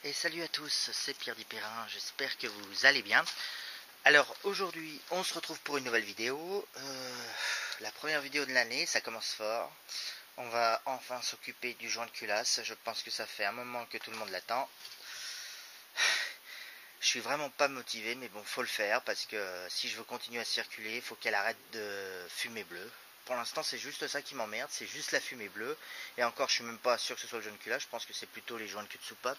Et salut à tous, c'est Pierre Dipérin, j'espère que vous allez bien. Alors aujourd'hui on se retrouve pour une nouvelle vidéo, la première vidéo de l'année, ça commence fort. On va enfin s'occuper du joint de culasse, je pense que ça fait un moment que tout le monde l'attend. Je suis vraiment pas motivé, mais bon, faut le faire parce que si je veux continuer à circuler, il faut qu'elle arrête de fumer bleu. Pour l'instant, c'est juste ça qui m'emmerde, c'est juste la fumée bleue. Et encore, je suis même pas sûr que ce soit le joint de culasse, je pense que c'est plutôt les joints de cul de soupape.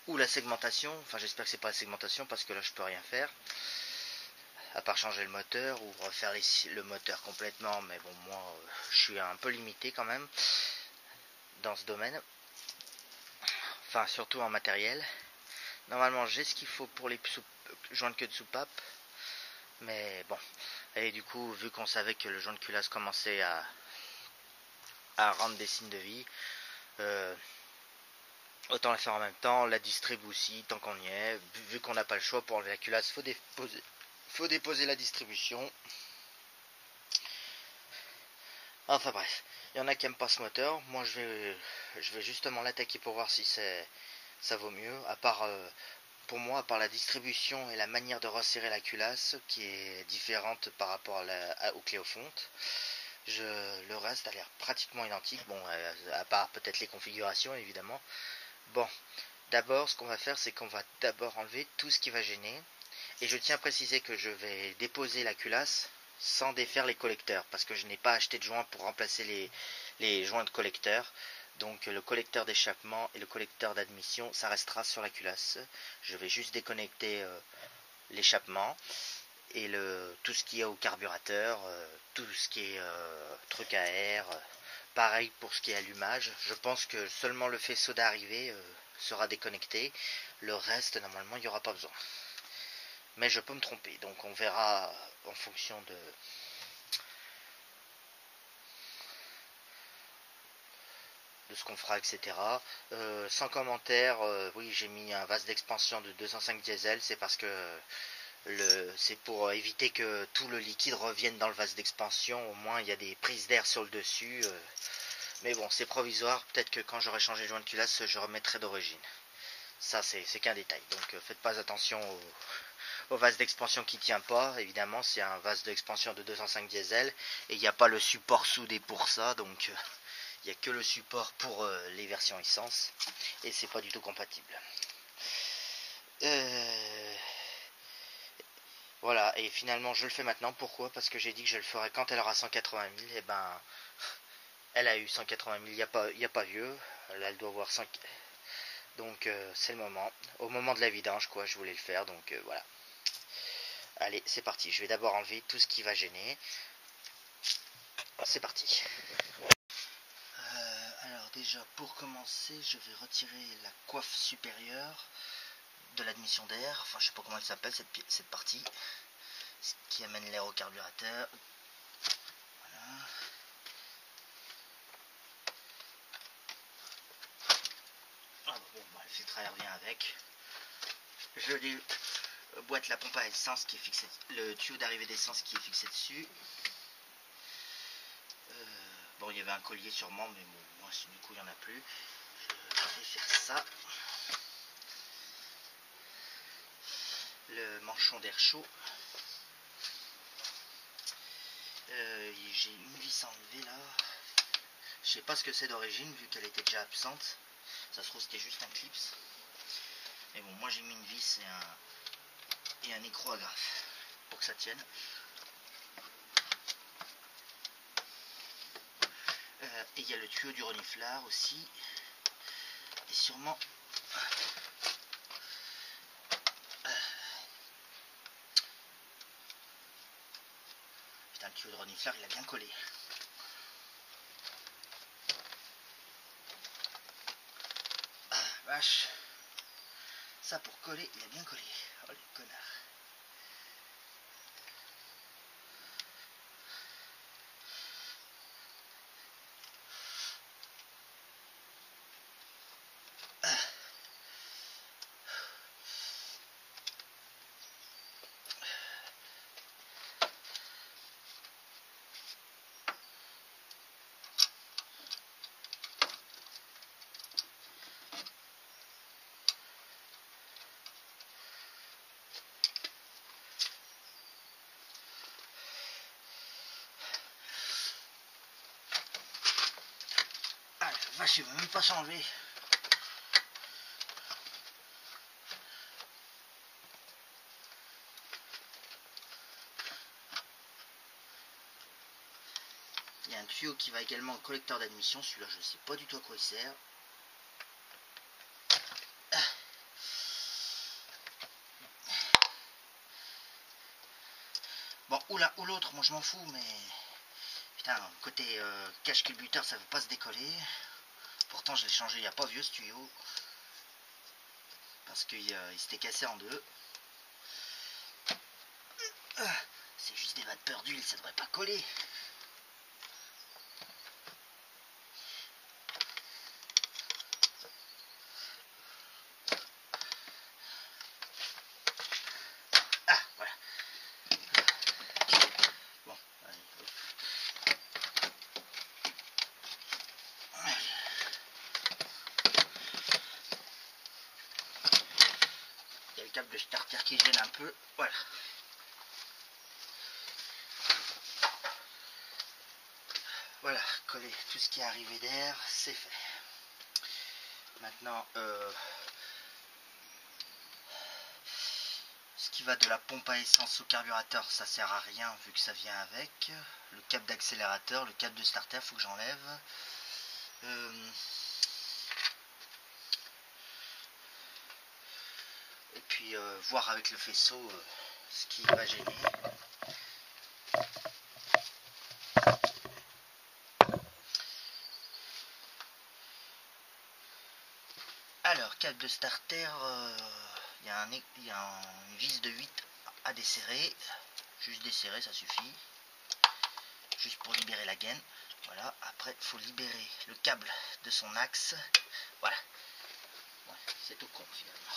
Ou la segmentation, enfin j'espère que c'est pas la segmentation parce que là je peux rien faire. À part changer le moteur ou refaire le moteur complètement, mais bon moi je suis un peu limité quand même dans ce domaine. Enfin surtout en matériel. Normalement j'ai ce qu'il faut pour les joints de queue de soupape. Mais bon. Et du coup vu qu'on savait que le joint de culasse commençait à rendre des signes de vie, autant la faire en même temps, la distrib aussi, tant qu'on y est. Vu qu'on n'a pas le choix pour enlever la culasse, faut déposer la distribution. Enfin bref, il y en a qui aiment pas ce moteur. Moi je vais justement l'attaquer pour voir si ça vaut mieux. À part pour moi, à part la distribution et la manière de resserrer la culasse qui est différente par rapport aux clés aux fontes. Le reste a l'air pratiquement identique. Bon, à part peut-être les configurations évidemment. Bon, d'abord ce qu'on va faire c'est qu'on va d'abord enlever tout ce qui va gêner. Et je tiens à préciser que je vais déposer la culasse sans défaire les collecteurs, parce que je n'ai pas acheté de joint pour remplacer les joints de collecteur. Donc le collecteur d'échappement et le collecteur d'admission, ça restera sur la culasse. Je vais juste déconnecter l'échappement et tout ce qui est au carburateur, tout ce qui est truc à air. Pareil pour ce qui est allumage. Je pense que seulement le faisceau d'arrivée sera déconnecté. Le reste, normalement, il n'y aura pas besoin. Mais je peux me tromper, donc on verra en fonction de ce qu'on fera, etc. Sans commentaire, oui, j'ai mis un vase d'expansion de 205 diesel, c'est parce que c'est pour éviter que tout le liquide revienne dans le vase d'expansion. Au moins il y a des prises d'air sur le dessus, mais bon, c'est provisoire. Peut-être que quand j'aurai changé le joint de culasse, je remettrai d'origine. Ça, c'est qu'un détail, donc faites pas attention au vase d'expansion qui tient pas. Évidemment, c'est un vase d'expansion de 205 diesel et il n'y a pas le support soudé pour ça, donc il n'y a que le support pour les versions essence et c'est pas du tout compatible. Voilà, et finalement je le fais maintenant. Pourquoi? Parce que j'ai dit que je le ferais quand elle aura 180 000. Et ben elle a eu 180 000, il n'y a pas vieux. Là elle doit avoir 5. Donc c'est le moment. Au moment de la vidange quoi, je voulais le faire, donc voilà. Allez, c'est parti. Je vais d'abord enlever tout ce qui va gêner. C'est parti. Alors déjà, pour commencer, je vais retirer la coiffe supérieure de l'admission d'air. Enfin, je sais pas comment elle s'appelle, cette partie. Ce qui amène l'air au carburateur. Voilà. Ah bon, elle filtre à air vient avec. Je déboîte la pompe à essence qui est fixée, le tuyau d'arrivée d'essence qui est fixé dessus. Bon, il y avait un collier sûrement, mais bon, moi du coup il n'y en a plus. Je vais faire ça. Le manchon d'air chaud. J'ai une vis enlevée là. Je sais pas ce que c'est d'origine vu qu'elle était déjà absente. Ça se trouve c'était juste un clips. Mais bon, moi j'ai mis une vis et un écrou agrafe pour que ça tienne. Et il y a le tuyau du reniflard aussi. Et sûrement putain, le tuyau de reniflard il a bien collé. Ah, vache. Ça pour coller, il a bien collé. Oh les connards. vache, il veut même pas changer. Il y a un tuyau qui va également au collecteur d'admission. Celui-là, je ne sais pas du tout à quoi il sert. Bon, ou l'un ou l'autre, moi je m'en fous, mais... Putain, côté cache-culbuteur, ça veut pas se décoller. Pourtant, je l'ai changé il n'y a pas vieux ce tuyau. Parce qu'il s'était cassé en deux. C'est juste des vapeurs d'huile, ça devrait pas coller. Ah, voilà. Bon, allez, hop. Il y a le câble de starter qui gêne un peu. Voilà. Voilà, coller tout ce qui est arrivé d'air, c'est fait. Maintenant, ce qui va de la pompe à essence au carburateur, ça sert à rien vu que ça vient avec. Le câble d'accélérateur, le câble de starter, faut que j'enlève. Et puis voir avec le faisceau ce qui va gêner. Alors, câble de starter, il y a une vis de 8 à desserrer. Juste desserrer, ça suffit. Juste pour libérer la gaine. Voilà, après il faut libérer le câble de son axe. Voilà. Ouais, c'est tout con finalement.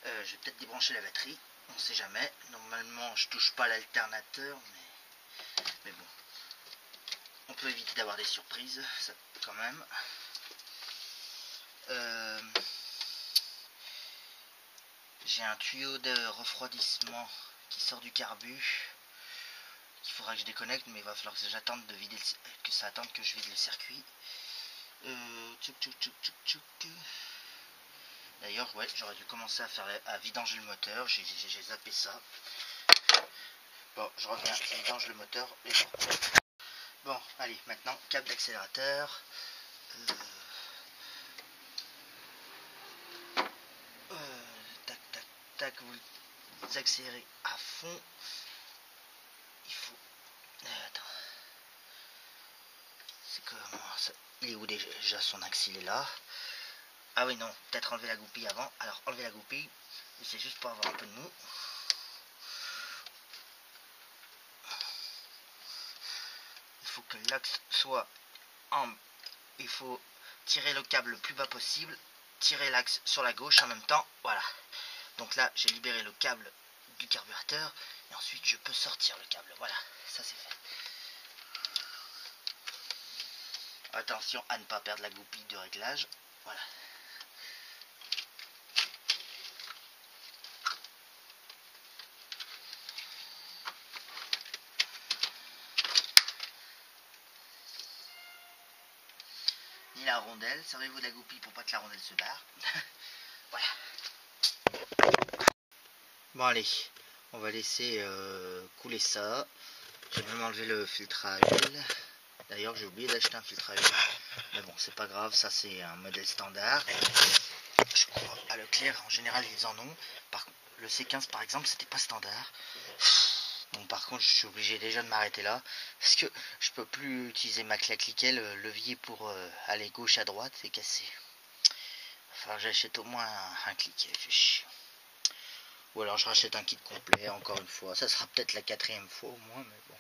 Je vais peut-être débrancher la batterie. On ne sait jamais. Normalement, je touche pas l'alternateur, mais bon. On peut éviter d'avoir des surprises, ça quand même. J'ai un tuyau de refroidissement qui sort du carbu. Il faudra que je déconnecte, mais il va falloir que j'attende de vider que ça attende que je vide le circuit. D'ailleurs, ouais, j'aurais dû commencer à vidanger le moteur. J'ai zappé ça. Bon, je reviens, je vidange le moteur et bon. Bon, allez, maintenant, câble d'accélérateur. Tac, tac, tac, vous accélérez à fond. Il faut... attends. C'est comment ça... Il est où déjà son axe? Il est là. Ah oui, non, peut-être enlever la goupille avant. Alors, enlever la goupille. C'est juste pour avoir un peu de mou. Il faut que l'axe soit en... Il faut tirer le câble le plus bas possible. Tirer l'axe sur la gauche en même temps. Voilà. Donc là, j'ai libéré le câble du carburateur. Et ensuite, je peux sortir le câble. Voilà, ça c'est fait. Attention à ne pas perdre la goupille de réglage. Voilà. Ni la rondelle. Servez-vous de la goupille pour pas que la rondelle se barre. Voilà. Bon allez, on va laisser couler ça. J'ai même enlevé le filtre à huile. D'ailleurs j'ai oublié d'acheter un filtre à huile. Mais bon, c'est pas grave, ça c'est un modèle standard. Je crois à Leclerc, en général ils en ont. Le C15 par exemple, c'était pas standard. Donc par contre je suis obligé déjà de m'arrêter là. Parce que je peux plus utiliser ma clé à cliquet, le levier pour aller gauche à droite, c'est cassé. Enfin j'achète au moins un cliquet, fait chier. Ou alors je rachète un kit complet, encore une fois. Ça sera peut-être la 4e fois au moins, mais bon.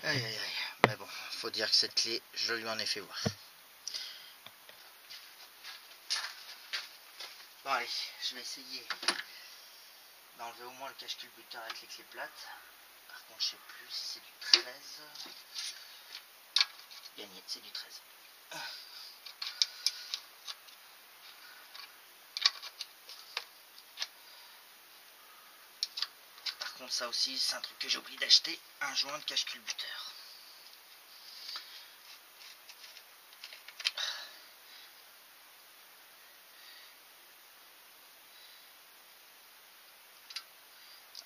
Aïe aïe aïe. Mais bon, faut dire que cette clé, je lui en ai fait voir. Bon allez, je vais essayer d'enlever au moins le cache-culbuteur avec les clés plates. Par contre, je sais plus si c'est du 13. Gagné, c'est du 13. Par contre, ça aussi, c'est un truc que j'ai oublié d'acheter, un joint de cache-culbuteur.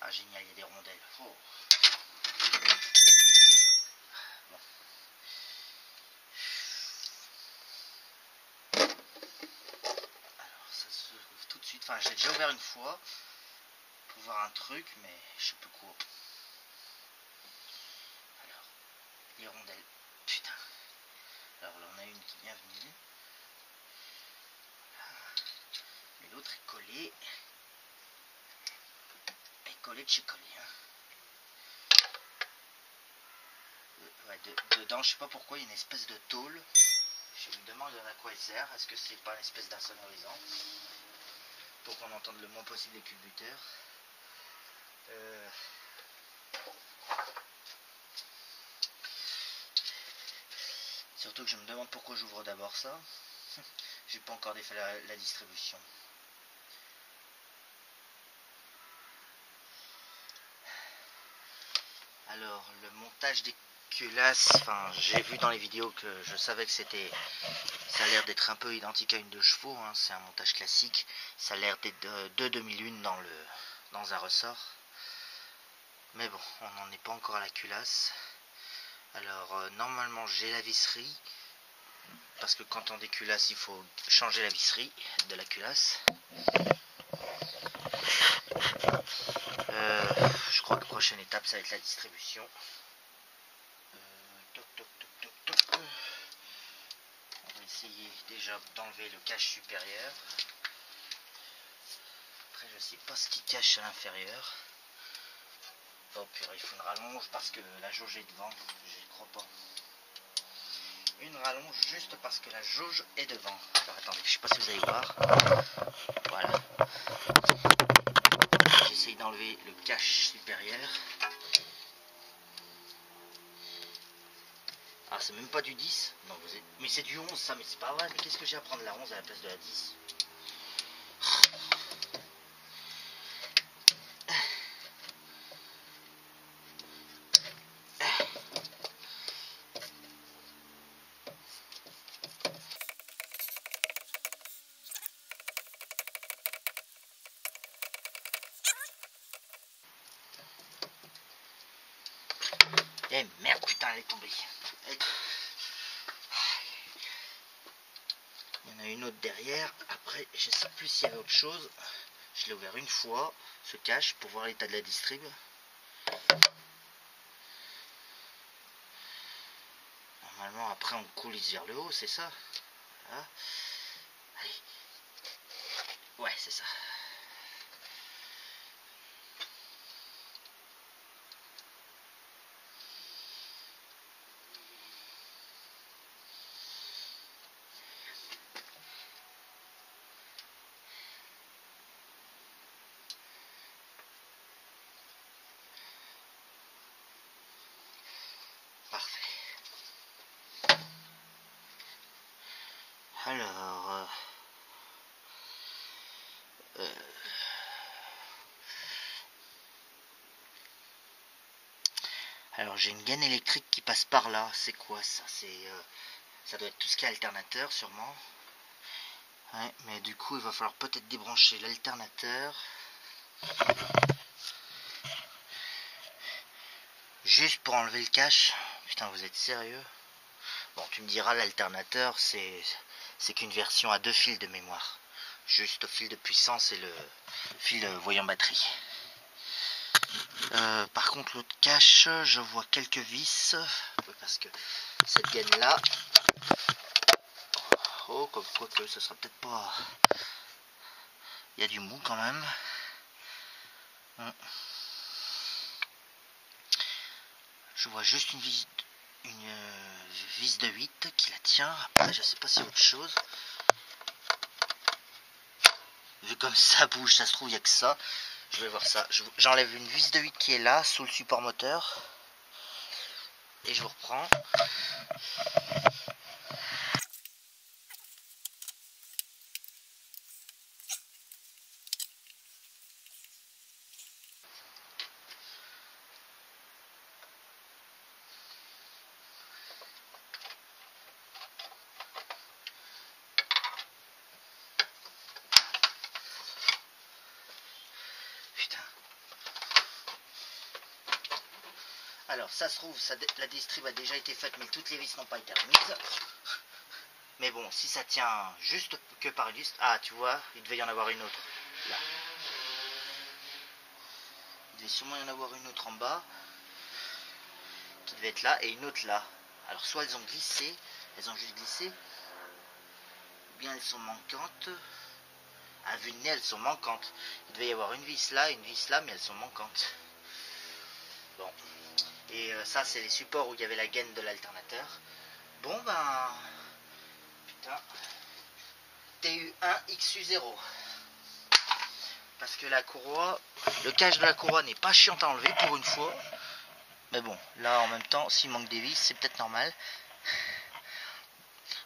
Ah génial, il y a des rondelles. Oh. Bon. Alors ça se ouvre tout de suite. Enfin j'ai déjà ouvert une fois pour voir un truc, mais je sais plus quoi. Alors, les rondelles. Putain. Alors là on a une qui est bien venue. Mais l'autre est collée. Est collée de chez collé. Hein. Ouais, dedans, je sais pas pourquoi, il y a une espèce de tôle. Je me demande à quoi elle sert. Est-ce que c'est pas une espèce d'insonorisant pour qu'on entende le moins possible les culbuteurs. Surtout que je me demande pourquoi j'ouvre d'abord ça. J'ai pas encore défait la distribution. Alors le montage des culasses, enfin j'ai vu dans les vidéos que je savais que c'était, ça a l'air d'être un peu identique à une de chevaux, hein, c'est un montage classique, ça a l'air d'être de 2001 dans un ressort. Mais bon, on n'en est pas encore à la culasse. Alors normalement j'ai la visserie, parce que quand on déculasse il faut changer la visserie de la culasse. Je crois que la prochaine étape ça va être la distribution. On va essayer déjà d'enlever le cache supérieur. Après je sais pas ce qui cache à l'inférieur. Oh purée, il faut une rallonge parce que la jauge est devant, je crois pas. Une rallonge juste parce que la jauge est devant. Alors attendez, je sais pas si vous allez voir. Voilà. J'essaye d'enlever le cache supérieur. Ah, c'est même pas du 10. Non, mais c'est du 11 ça, mais c'est pas vrai. Mais qu'est-ce que j'ai à prendre la 11 à la place de la 10? Eh merde, putain, elle est tombée. Il y en a une autre derrière. Après, je sais plus s'il y avait autre chose. Je l'ai ouvert une fois, ce cache, pour voir l'état de la distrib. Normalement, après, on coulisse vers le haut, c'est ça. Voilà. Allez. Ouais, c'est ça. Parfait. Alors, j'ai une gaine électrique qui passe par là. C'est quoi ça? Ça doit être tout ce qui est alternateur sûrement. Ouais, mais du coup il va falloir peut-être débrancher l'alternateur. Juste pour enlever le cache. Putain, vous êtes sérieux? Bon, tu me diras, l'alternateur c'est qu'une version à 2 fils de mémoire. Juste au fil de puissance et le fil voyant batterie. Par contre l'autre cache, je vois quelques vis, parce que cette gaine là, oh, comme quoi que ce sera peut-être pas, il y a du mou quand même. Je vois juste une vis de 8 qui la tient. Après je sais pas si y a autre chose. Vu comme ça bouge, ça se trouve il n'y a que ça. Je vais voir ça. J'enlève une vis de 8 qui est là, sous le support moteur. Et je vous reprends. Putain. Alors ça se trouve, la distrib a déjà été faite, mais toutes les vis n'ont pas été remises. Mais bon, si ça tient juste que par une vis... Ah, tu vois, il devait y en avoir une autre. Là. Il devait sûrement y en avoir une autre en bas. Qui devait être là, et une autre là. Alors soit elles ont glissé, elles ont juste glissé. Ou bien elles sont manquantes. À vue de nez, elles sont manquantes. Il devait y avoir une vis là, mais elles sont manquantes. Bon. Et ça, c'est les supports où il y avait la gaine de l'alternateur. Bon, ben... Putain. TU1 XU0. Parce que la courroie... Le cache de la courroie n'est pas chiant à enlever pour une fois. Mais bon, là, en même temps, s'il manque des vis, c'est peut-être normal.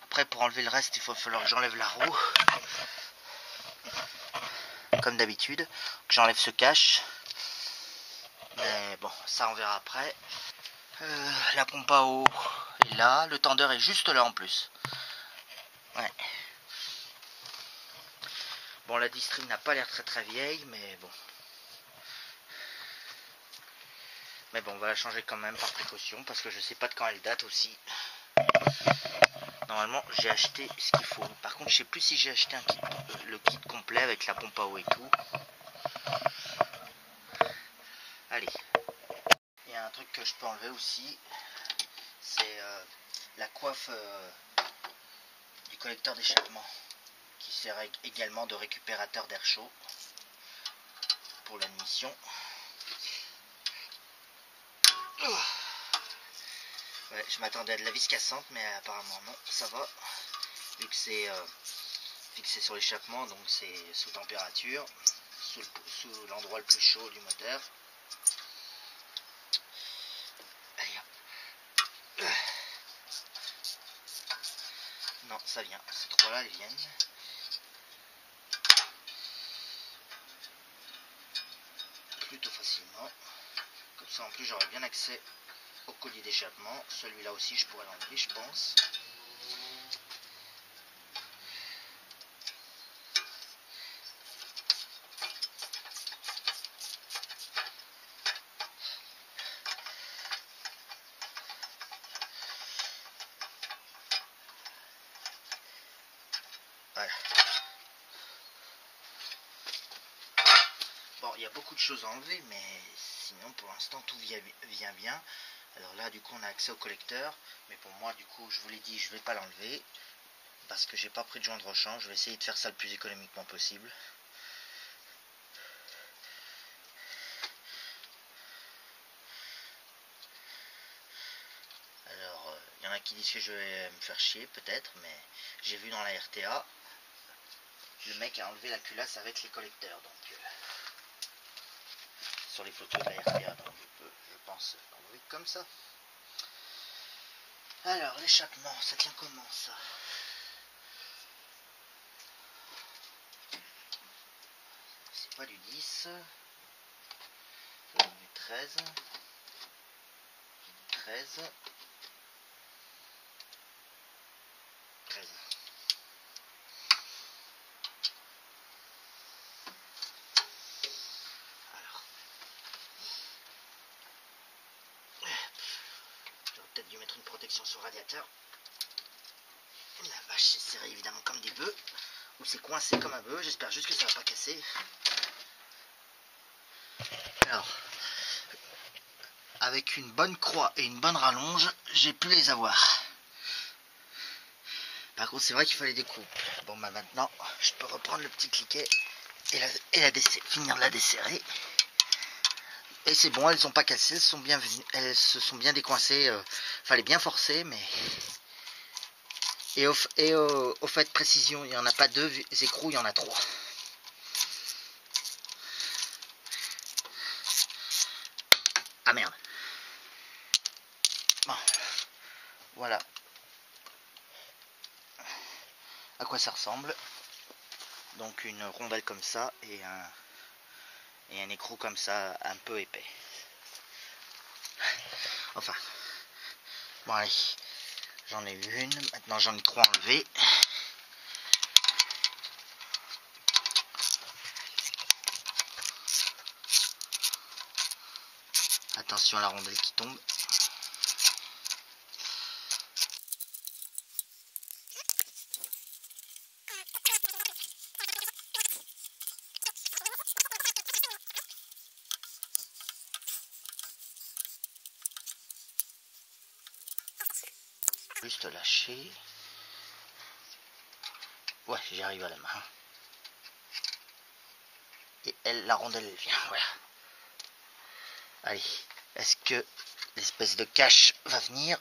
Après, pour enlever le reste, il va falloir que j'enlève la roue. Comme d'habitude. Que j'enlève ce cache. Mais bon, ça on verra après. La pompe à eau est là. Le tendeur est juste là en plus. Ouais. Bon, la distrib n'a pas l'air très vieille, mais bon. Mais bon, on va la changer quand même par précaution, parce que je sais pas de quand elle date aussi. Normalement, j'ai acheté ce qu'il faut. Par contre, je sais plus si j'ai acheté le kit complet avec la pompe à eau et tout. Allez. Il y a un truc que je peux enlever aussi. C'est la coiffe du collecteur d'échappement, qui sert également de récupérateur d'air chaud pour l'admission. Ouais, je m'attendais à de la vis cassante, mais apparemment non, ça va, vu que c'est fixé sur l'échappement, donc c'est sous température, sous l'endroit le plus chaud du moteur. Allez, hop. Non, ça vient, ces trois-là, ils viennent. Plutôt facilement. Comme ça, en plus, j'aurai bien accès au collier d'échappement. Celui-là aussi, je pourrais l'enlever, je pense. Voilà. Bon, il y a beaucoup de choses à enlever, mais sinon, pour l'instant, tout vient bien. Alors là, du coup, on a accès au collecteur. Mais pour moi, du coup, je vous l'ai dit, je vais pas l'enlever. Parce que j'ai pas pris de joint de rechange. Je vais essayer de faire ça le plus économiquement possible. Alors, il y en a qui disent que je vais me faire chier, peut-être. Mais j'ai vu dans la RTA, le mec a enlevé la culasse avec les collecteurs. Donc, sur les photos de la RTA. Donc, je pense l'enlever comme ça. Alors, l'échappement, ça tient comment ça? C'est pas du 10, c'est du 13, 13, 13. Alors, j'aurais peut-être dû mettre une protection sur le radiateur. La vache, c'est serré évidemment comme des bœufs. Ou c'est coincé comme un bœuf, j'espère juste que ça va pas casser. Alors, avec une bonne croix et une bonne rallonge, j'ai pu les avoir. Par contre, c'est vrai qu'il fallait des coupes. Bon, bah maintenant, je peux reprendre le petit cliquet et finir de la desserrer. Et c'est bon, elles sont pas cassées, elles se sont bien décoincées. Fallait bien forcer, mais... Et au fait de précision, il n'y en a pas deux écrous, il y en a trois. Ah merde. Bon. Voilà. À quoi ça ressemble. Donc une rondelle comme ça et un écrou comme ça, un peu épais. Enfin. Bon allez. J'en ai une. Maintenant j'en ai trois enlevées. Attention à la rondelle qui tombe. Juste lâcher. Ouais, j'y arrive à la main. Et elle, la rondelle, elle vient, voilà. Allez, est-ce que l'espèce de cache va venir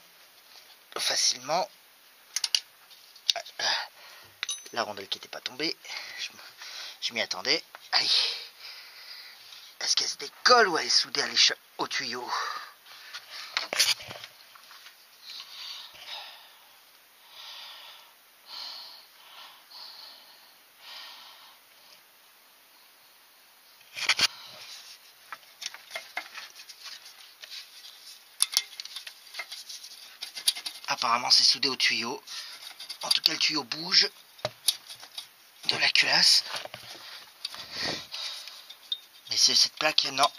facilement? La rondelle qui n'était pas tombée, je m'y attendais. Allez, est-ce qu'elle se décolle ou elle est soudée au tuyau? Apparemment c'est soudé au tuyau. En tout cas le tuyau bouge de la culasse. Mais c'est cette plaque, non.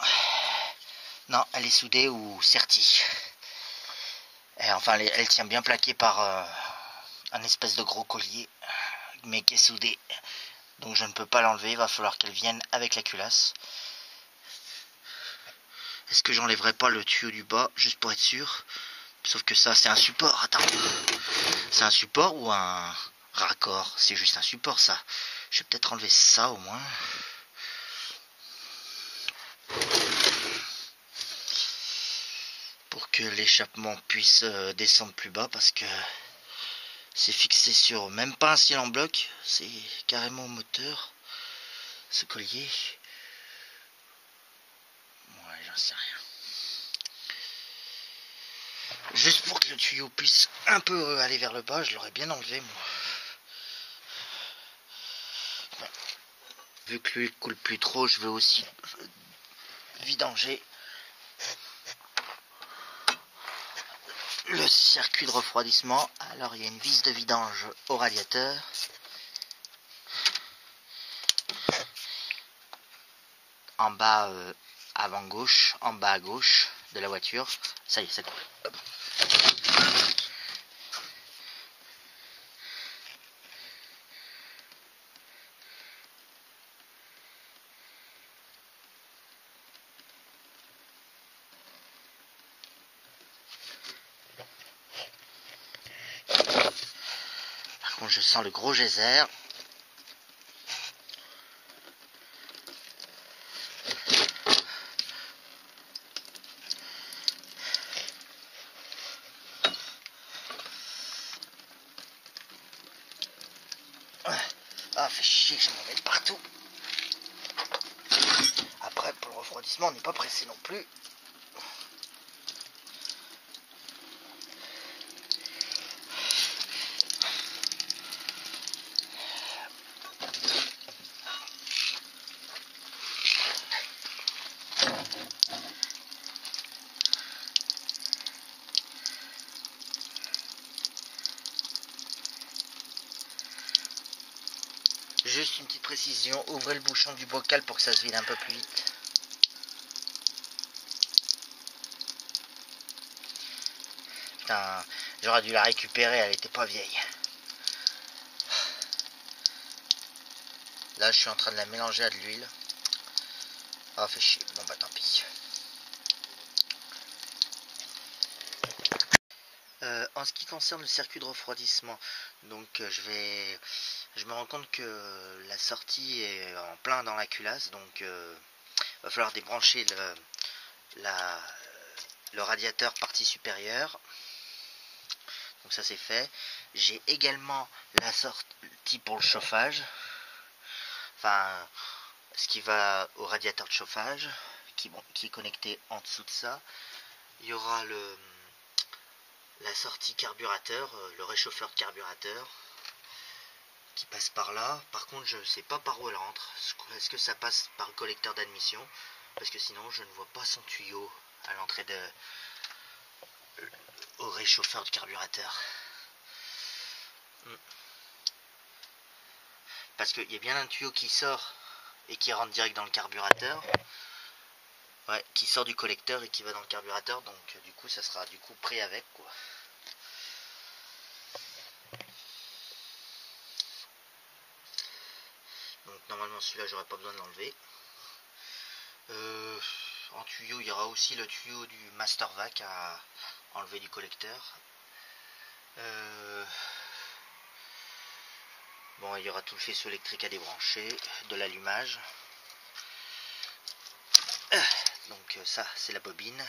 Non, elle est soudée ou sertie. Et enfin elle tient bien plaquée par un espèce de gros collier. Mais qui est soudé. Donc je ne peux pas l'enlever, il va falloir qu'elle vienne avec la culasse. Est-ce que j'enlèverai pas le tuyau du bas, juste pour être sûr? Sauf que ça, c'est un support. Attends. C'est un support ou un raccord? C'est juste un support, ça. Je vais peut-être enlever ça, au moins. Pour que l'échappement puisse descendre plus bas, parce que c'est fixé sur même pas un cil en bloc. C'est carrément au moteur, ce collier. Ouais, j'en sais rien. Juste pour que le tuyau puisse un peu aller vers le bas, je l'aurais bien enlevé, moi. Ouais. Vu que l'huile coule plus trop, je vais aussi vidanger le circuit de refroidissement. Alors il y a une vis de vidange au radiateur. En bas avant gauche, en bas à gauche de la voiture. Ça y est, ça coule. Hop. Par contre, je sens le gros geyser. Ah, fait chier, je m'en mets partout. Après, pour le refroidissement, on n'est pas pressé non plus. Juste une petite précision, ouvrez le bouchon du bocal pour que ça se vide un peu plus vite. Putain, j'aurais dû la récupérer, elle était pas vieille. Là, je suis en train de la mélanger à de l'huile. Ah, fait chier. Bon, bah tant pis. En ce qui concerne le circuit de refroidissement, donc je me rends compte que la sortie est en plein dans la culasse, donc va falloir débrancher le radiateur partie supérieure. Donc ça c'est fait. J'ai également la sortie pour le chauffage, enfin ce qui va au radiateur de chauffage qui est connecté en dessous de ça. Il y aura la sortie carburateur, le réchauffeur de carburateur qui passe par là. Par contre, je ne sais pas par où elle rentre. Est-ce que ça passe par le collecteur d'admission? Parce que sinon, je ne vois pas son tuyau à l'entrée au réchauffeur de carburateur. Parce qu'il y a bien un tuyau qui sort et qui rentre direct dans le carburateur. Ouais, qui sort du collecteur et qui va dans le carburateur. Donc, du coup, ça sera du coup pris avec, quoi. Donc normalement celui-là j'aurais pas besoin de l'enlever. En tuyau il y aura aussi le tuyau du master vac à enlever du collecteur. Bon, il y aura tout le faisceau électrique à débrancher, de l'allumage. Donc ça, c'est la bobine.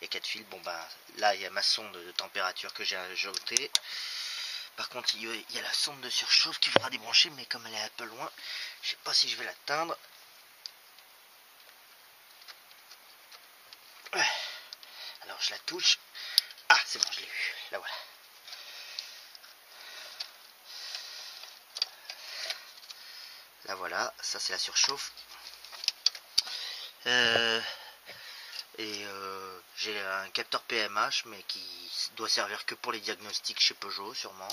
Il y a 4 fils. Bon bah là, il y a ma sonde de température que j'ai ajoutée. Par contre, il y a la sonde de surchauffe qu'il faudra débrancher, mais comme elle est un peu loin, je sais pas si je vais l'atteindre. Alors je la touche. Ah, c'est bon, je l'ai eu. Là voilà. Là voilà, ça c'est la surchauffe. J'ai un capteur PMH, mais qui doit servir que pour les diagnostics chez Peugeot, sûrement.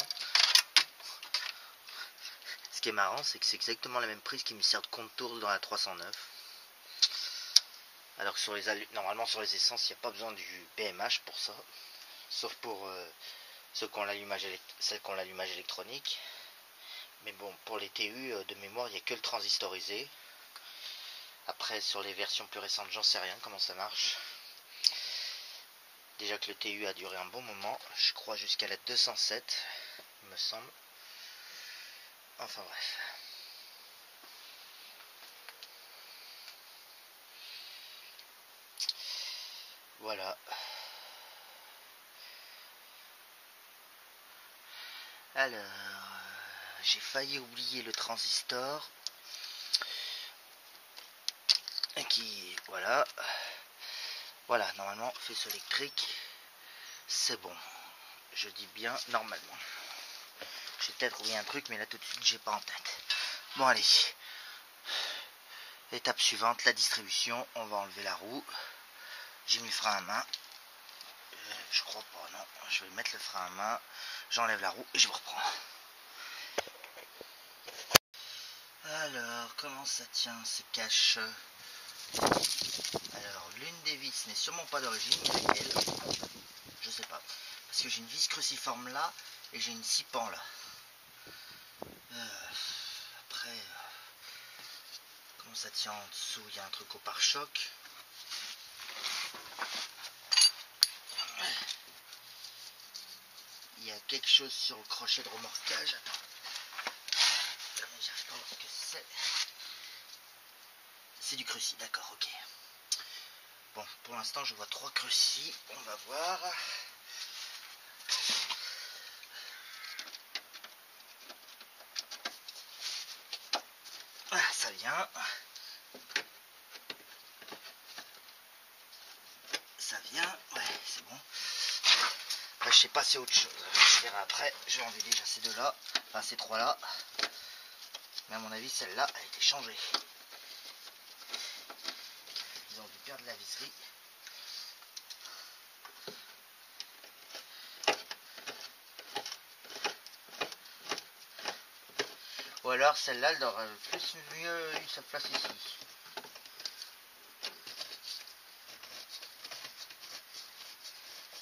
Ce qui est marrant, c'est que c'est exactement la même prise qui me sert de contour dans la 309. Alors que normalement sur les essences, il n'y a pas besoin du PMH pour ça. Sauf pour celles qui ont l'allumage électronique. Mais bon, pour les TU de mémoire, il n'y a que le transistorisé. Après, sur les versions plus récentes, j'en sais rien comment ça marche. Déjà que le TU a duré un bon moment, je crois jusqu'à la 207, il me semble. Enfin bref. Voilà. Alors, j'ai failli oublier le transistor. Voilà. Voilà, normalement, faisceau électrique, c'est bon. Je dis bien normalement. J'ai peut-être oublié un truc, mais là tout de suite, j'ai pas en tête. Bon, allez. Étape suivante, la distribution. On va enlever la roue. J'ai mis le frein à main. Je crois pas, non. Je vais mettre le frein à main. J'enlève la roue et je vous reprends. Alors, comment ça tient, se cache? Alors, l'une des vis n'est sûrement pas d'origine, mais laquelle? Je sais pas. Parce que j'ai une vis cruciforme là, et j'ai une scie pans là. Après, comment ça tient en dessous? Il y a un truc au pare-choc. Il y a quelque chose sur le crochet de remorquage. Attends. J'arrive pas à voir ce que c'est. C'est du cruci, d'accord, ok. Bon, pour l'instant, je vois 3 crucis. On va voir. Ah, ça vient. Ça vient. Ouais, c'est bon. Là, je sais pas, c'est autre chose. Je verrai après. Je vais enlever déjà ces deux-là. Enfin, ces trois-là. Mais à mon avis, celle-là a été changée. Ils ont dû perdre la visserie. Ou alors celle-là, elle aurait plus mieux eu sa place ici.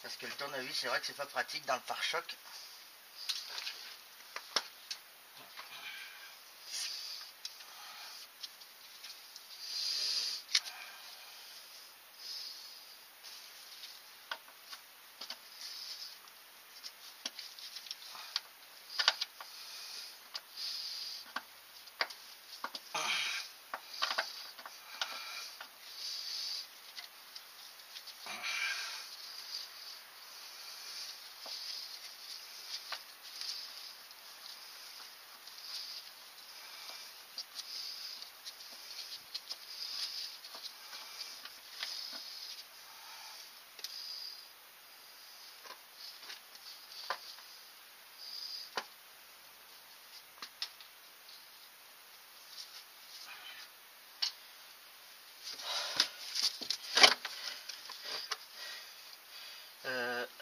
Parce que le tournevis, c'est vrai que c'est pas pratique dans le pare-choc.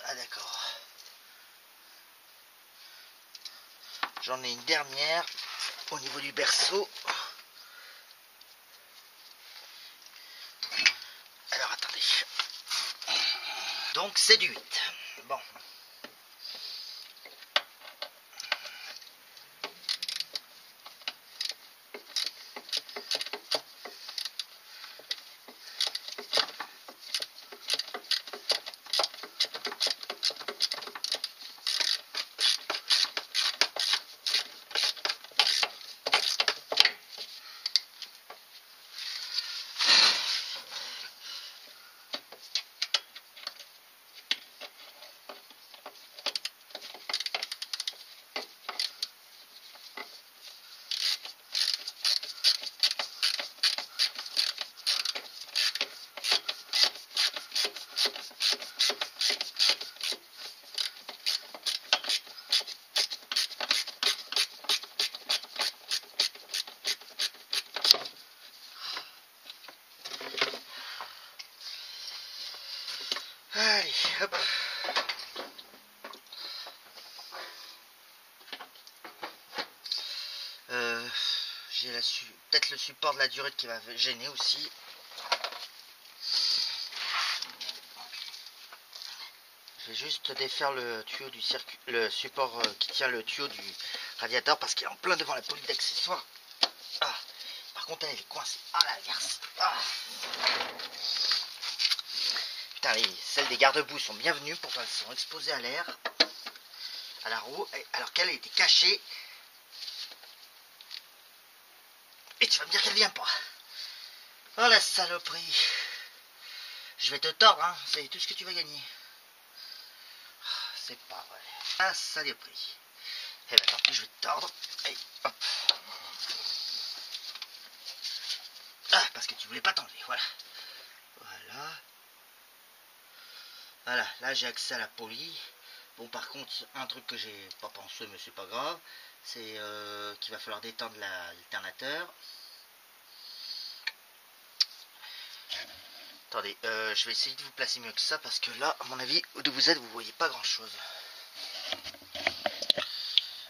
Ah d'accord. J'en ai une dernière au niveau du berceau. Alors attendez. Donc c'est du 8. Bon. J'ai peut-être le support de la durite qui va gêner aussi. Je vais juste défaire le tuyau du circuit, le support qui tient le tuyau du radiateur parce qu'il est en plein devant la police d'accessoires. Ah, par contre elle est coincée. Ah la verse. Ah. Putain, celles des garde-boue sont bienvenues, pourtant elles sont exposées à l'air, à la roue, alors qu'elle a été cachée. Et tu vas me dire qu'elle vient pas. Oh la saloperie. Je vais te tordre, hein, c'est tout ce que tu vas gagner. C'est pas vrai. Ah, saloperie. Eh ben tant pis, je vais te tordre. Allez, hop. Ah, parce que tu voulais pas t'enlever, voilà. Voilà. Voilà, là j'ai accès à la poli. Bon, par contre, un truc que j'ai pas pensé, mais c'est pas grave, c'est qu'il va falloir détendre l'alternateur. Attendez, je vais essayer de vous placer mieux que ça, parce que là, à mon avis, où vous êtes, vous voyez pas grand chose.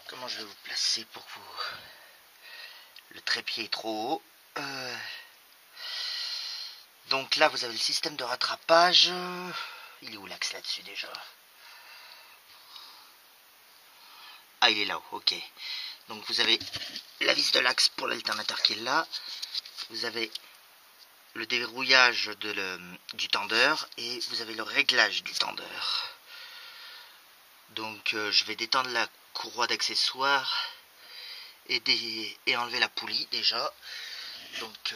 Comment je vais vous placer pour que vous... Le trépied est trop haut. Donc là, vous avez le système de rattrapage. Il est où l'axe là-dessus déjà? Ah, il est là-haut, ok. Donc vous avez la vis de l'axe pour l'alternateur qui est là. Vous avez le déverrouillage du tendeur et vous avez le réglage du tendeur. Donc je vais détendre la courroie d'accessoires et enlever la poulie déjà. Donc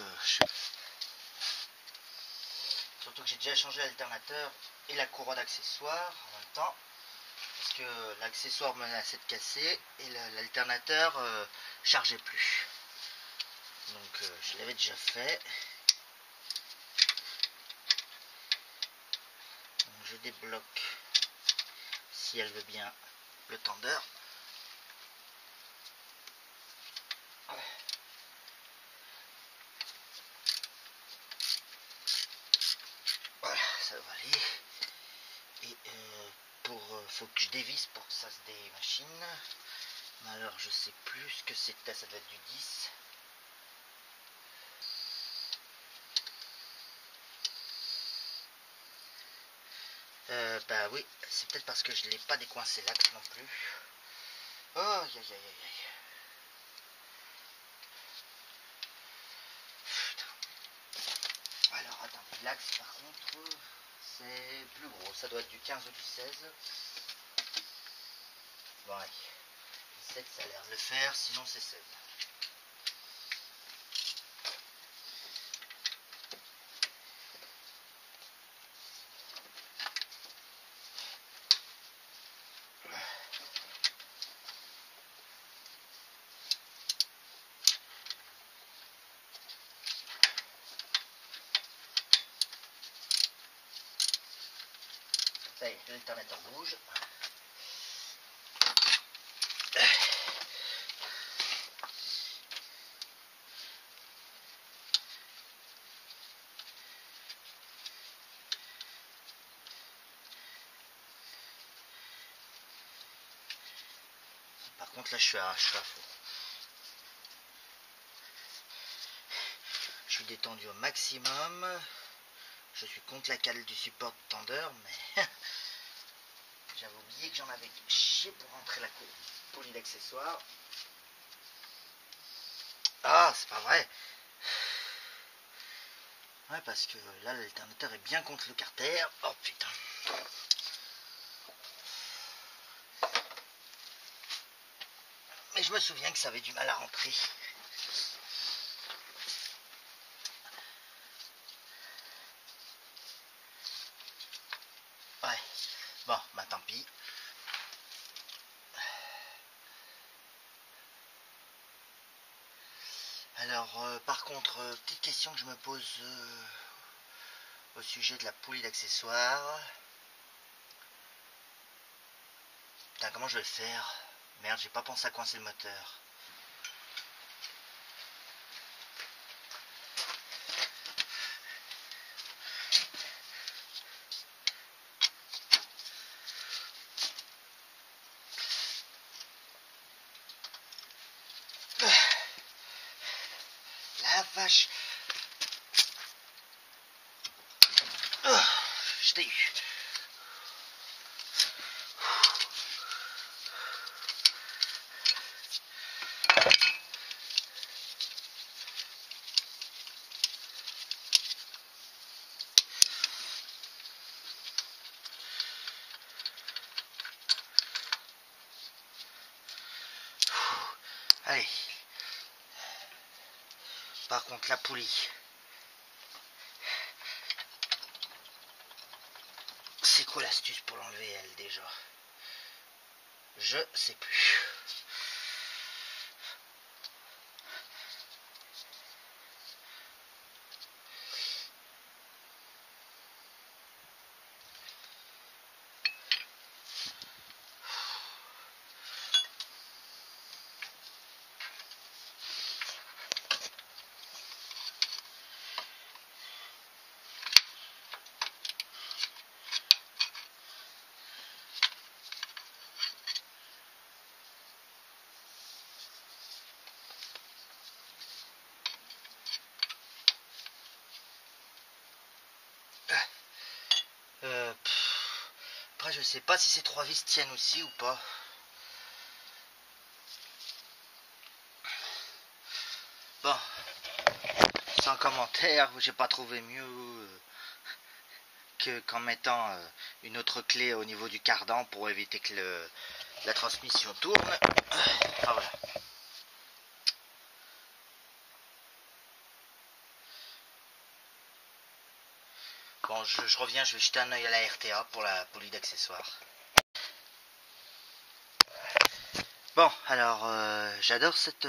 surtout que j'ai déjà changé l'alternateur et la courroie d'accessoires en même temps. Parce que l'accessoire menaçait de casser et l'alternateur chargeait plus. Donc je l'avais déjà fait. Donc, je débloque, si elle veut bien, le tendeur. Voilà, ça va aller. Et faut que je dévisse pour que ça se démachine. Mais alors je sais plus ce que c'était, ça doit être du 10. Bah oui, c'est peut-être parce que je l'ai pas décoincé l'axe non plus. Oh, aïe aïe aïe aïe. Alors attendez, l'axe par contre, c'est plus gros, ça doit être du 15 ou du 16. Bon allez, 17 ça a l'air de le faire, sinon c'est 16. Ça y est, l'alternateur bouge. Par contre là je suis à fond. Je suis détendu au maximum. Je suis contre la cale du support de tendeur, mais j'avais oublié que j'en avais chié pour rentrer la poulie d'accessoires. Ah, c'est pas vrai. Ouais, parce que là, l'alternateur est bien contre le carter. Oh putain. Mais je me souviens que ça avait du mal à rentrer. Ouais. Bon, bah tant pis. Alors, par contre, petite question que je me pose au sujet de la poulie d'accessoires. Putain, comment je vais le faire? Merde, j'ai pas pensé à coincer le moteur. vache. Oh, je t'ai eu. Allez. Par contre, la poulie. C'est quoi l'astuce pour l'enlever, elle, déjà? Je sais plus. Après, je sais pas si ces 3 vis tiennent aussi ou pas. Bon, sans commentaire, j'ai pas trouvé mieux qu'en mettant une autre clé au niveau du cardan pour éviter que la transmission tourne. Ah, voilà. Bon, je reviens, je vais jeter un œil à la RTA pour la poulie d'accessoires. Bon, alors, j'adore cette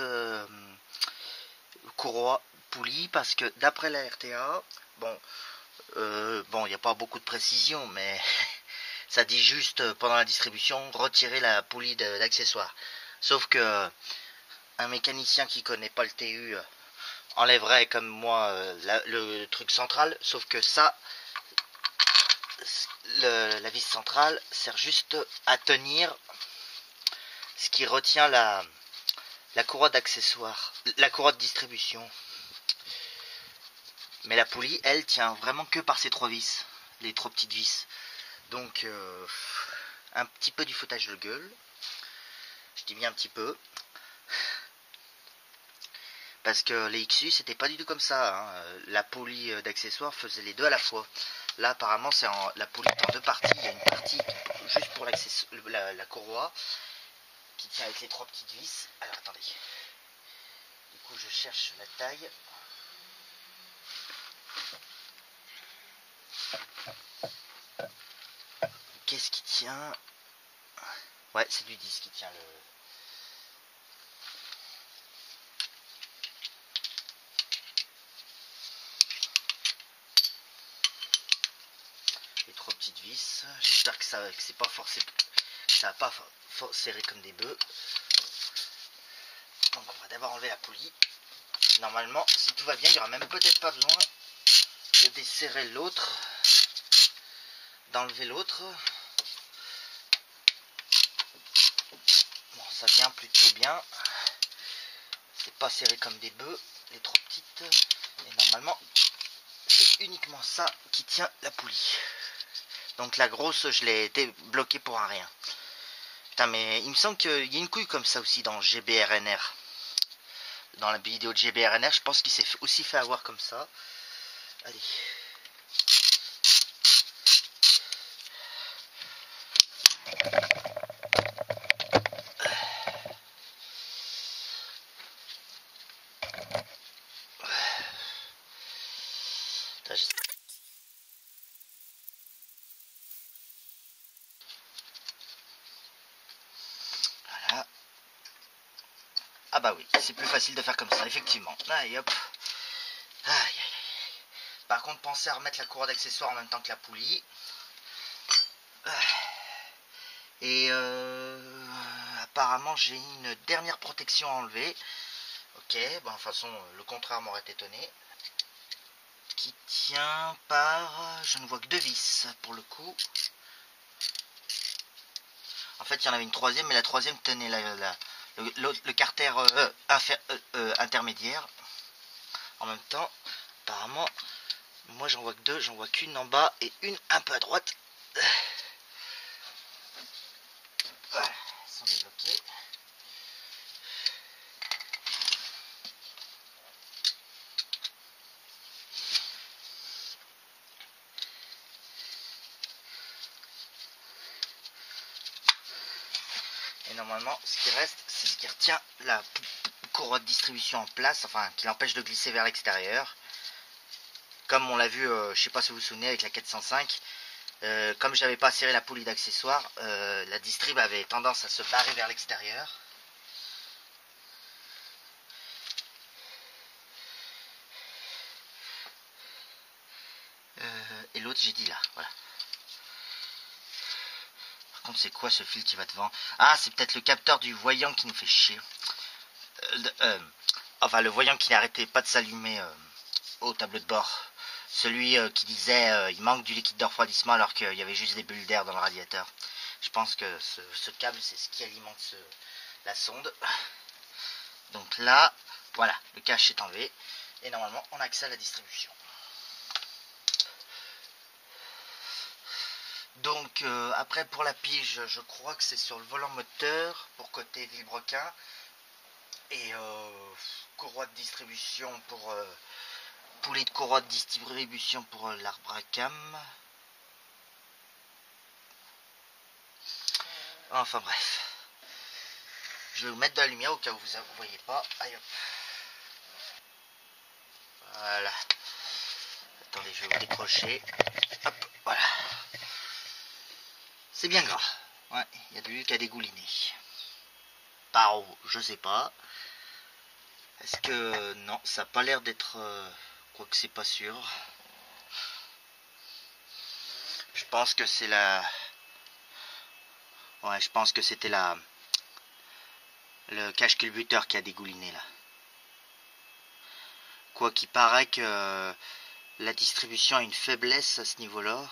courroie poulie parce que d'après la RTA, bon, il n'y a pas beaucoup de précision, mais ça dit juste pendant la distribution, retirer la poulie d'accessoires. Sauf que un mécanicien qui connaît pas le TU enlèverait comme moi le truc central, sauf que ça, la vis centrale sert juste à tenir ce qui retient la courroie d'accessoires, la courroie de distribution. Mais la poulie, elle, tient vraiment que par ces 3 vis, les 3 petites vis. Donc, un petit peu du foutage de gueule. Je dis bien un petit peu. Parce que les XU, c'était pas du tout comme ça. Hein. La poulie d'accessoires faisait les deux à la fois. Là, apparemment, la poulie est en 2 parties. Il y a une partie juste pour la courroie qui tient avec les 3 petites vis. Alors, attendez. Du coup, je cherche la taille. Qu'est-ce qui tient? Ouais, c'est du 10 qui tient les 3 petites vis. J'espère que c'est pas forcé, ça va pas serré comme des bœufs. Donc on va d'abord enlever la poulie. Normalement, si tout va bien, il n'y aura même peut-être pas besoin de desserrer l'autre, d'enlever l'autre. Bon, ça vient plutôt bien. C'est pas serré comme des bœufs, les 3 petites. Et normalement, c'est uniquement ça qui tient la poulie. Donc la grosse, je l'ai été bloquée pour un rien. Putain, mais il me semble qu'il y a une couille comme ça aussi dans GBRNR. Dans la vidéo de GBRNR, je pense qu'il s'est aussi fait avoir comme ça. Allez. Voilà. Ah bah oui, c'est plus facile de faire comme ça, effectivement. Allez hop. Aïe, aïe, aïe. Par contre, pensez à remettre la courroie d'accessoires en même temps que la poulie. Et apparemment, j'ai une dernière protection à enlever. Ok, bon, de toute façon, le contraire m'aurait étonné. Qui tient par... Je ne vois que 2 vis pour le coup. En fait, il y en avait une 3e, mais la 3e tenait le carter intermédiaire. En même temps, apparemment, moi j'en vois que deux, j'en vois qu'une en bas et une un peu à droite. Voilà, elles sont débloquées. Et normalement, ce qui reste, c'est ce qui retient la courroie de distribution en place, enfin qui l'empêche de glisser vers l'extérieur. Comme on l'a vu, je sais pas si vous vous souvenez avec la 405, comme je n'avais pas serré la poulie d'accessoires, la distrib avait tendance à se barrer vers l'extérieur. Et l'autre j'ai dit là, voilà. Par contre c'est quoi ce fil qui va devant? Ah, c'est peut-être le capteur du voyant qui nous fait chier. Enfin le voyant qui n'arrêtait pas de s'allumer au tableau de bord. Celui qui disait il manque du liquide de refroidissement alors qu'il y avait juste des bulles d'air dans le radiateur. Je pense que ce câble c'est ce qui alimente la sonde. Donc là, voilà, le cache est enlevé et normalement on a accès à la distribution. Donc après pour la pige, je crois que c'est sur le volant moteur pour côté Villebrequin et courroie de distribution pour poulie de courroie de distribution pour l'arbre à cam. Enfin bref, je vais vous mettre de la lumière au cas où vous ne voyez pas. Allez, hop. Voilà. Attendez, je vais vous décrocher. Hop, voilà. C'est bien gras. Ouais, il y a de l'huile qui a dégouliné. Par où, je sais pas. Est-ce que... Non, ça n'a pas l'air d'être... Quoique c'est pas sûr. Je pense que c'est la... Ouais, je pense que c'était le cache-culbuteur qui a dégouliné là. Quoi qu'il paraît que la distribution a une faiblesse à ce niveau-là.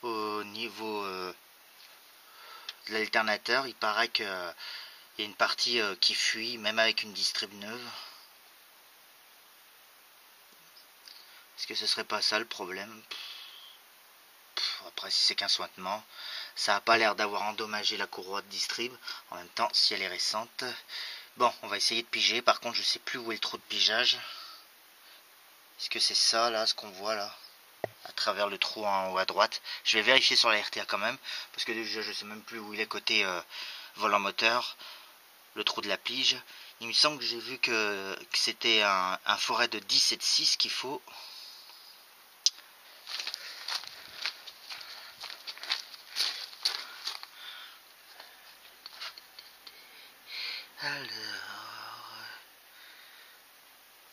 Au niveau de l'alternateur, il paraît qu'il y a une partie qui fuit, même avec une distrib neuve. Est-ce que ce serait pas ça le problème? Après, si c'est qu'un sointement, ça n'a pas l'air d'avoir endommagé la courroie de distrib. En même temps, si elle est récente. Bon, on va essayer de piger. Par contre, je sais plus où est le trou de pigeage. Est-ce que c'est ça, là, ce qu'on voit, là, à travers le trou en haut à droite? Je vais vérifier sur la RTA quand même, parce que déjà, je sais même plus où il est côté volant moteur, le trou de la pige. Il me semble que j'ai vu que c'était un forêt de 10 et de 6 qu'il faut. Alors...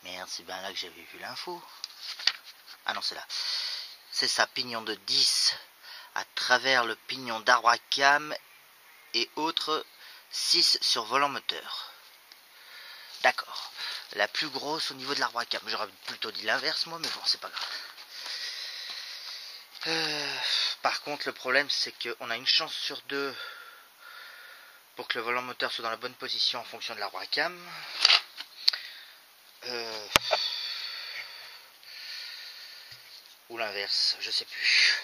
Merde, c'est bien là que j'avais vu l'info. Ah non, c'est là. C'est ça, pignon de 10 à travers le pignon d'arbre à cam et autres 6 sur volant moteur. D'accord. La plus grosse au niveau de l'arbre à cam. J'aurais plutôt dit l'inverse moi, mais bon, c'est pas grave. Par contre, le problème, c'est qu'on a une chance sur deux pour que le volant moteur soit dans la bonne position en fonction de l'arbre à cam. Ou l'inverse, je sais plus.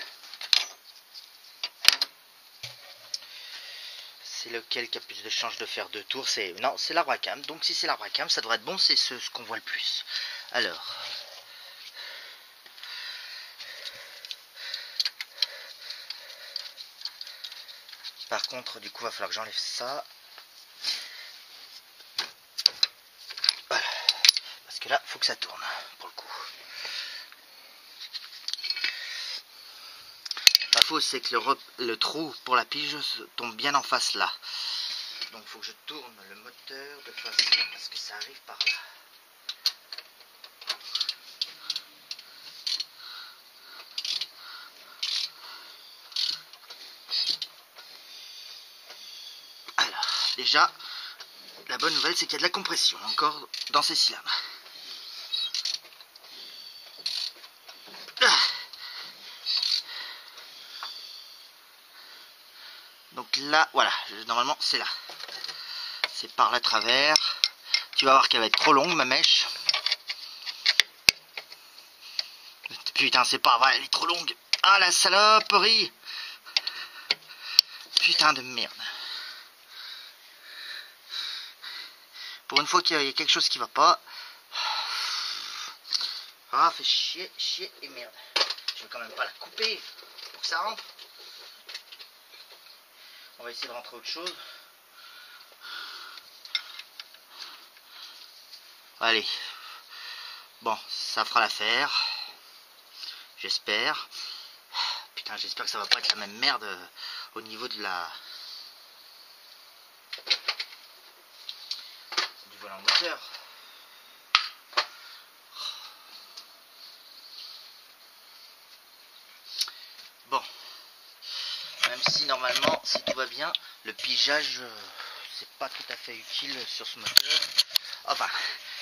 C'est lequel qui a plus de chances de faire deux tours? Non, c'est l'arbre à cam. Donc si c'est l'arbre à cam, ça devrait être bon, c'est ce qu'on voit le plus. Alors... Par contre, du coup, il va falloir que j'enlève ça. Voilà. Parce que là, il faut que ça tourne, pour le coup. La fausse, c'est que le trou pour la pige tombe bien en face là. Donc, il faut que je tourne le moteur de façon à ce que ça arrive par là. Déjà, la bonne nouvelle, c'est qu'il y a de la compression encore dans ces cylindres. Donc là, voilà, normalement c'est là. C'est par là travers. Tu vas voir qu'elle va être trop longue ma mèche. Putain, c'est pas vrai, elle est trop longue. Ah la saloperie. Putain de merde. Pour une fois qu'il y a quelque chose qui va pas. Ah, fait chier, chier et merde. Je vais quand même pas la couper pour que ça rentre. On va essayer de rentrer autre chose. Allez. Bon, ça fera l'affaire. J'espère. Putain, j'espère que ça va pas être la même merde au niveau de la... du volant moteur. Bon. Même si normalement, si tout va bien, le pigeage, c'est pas tout à fait utile sur ce moteur. Enfin,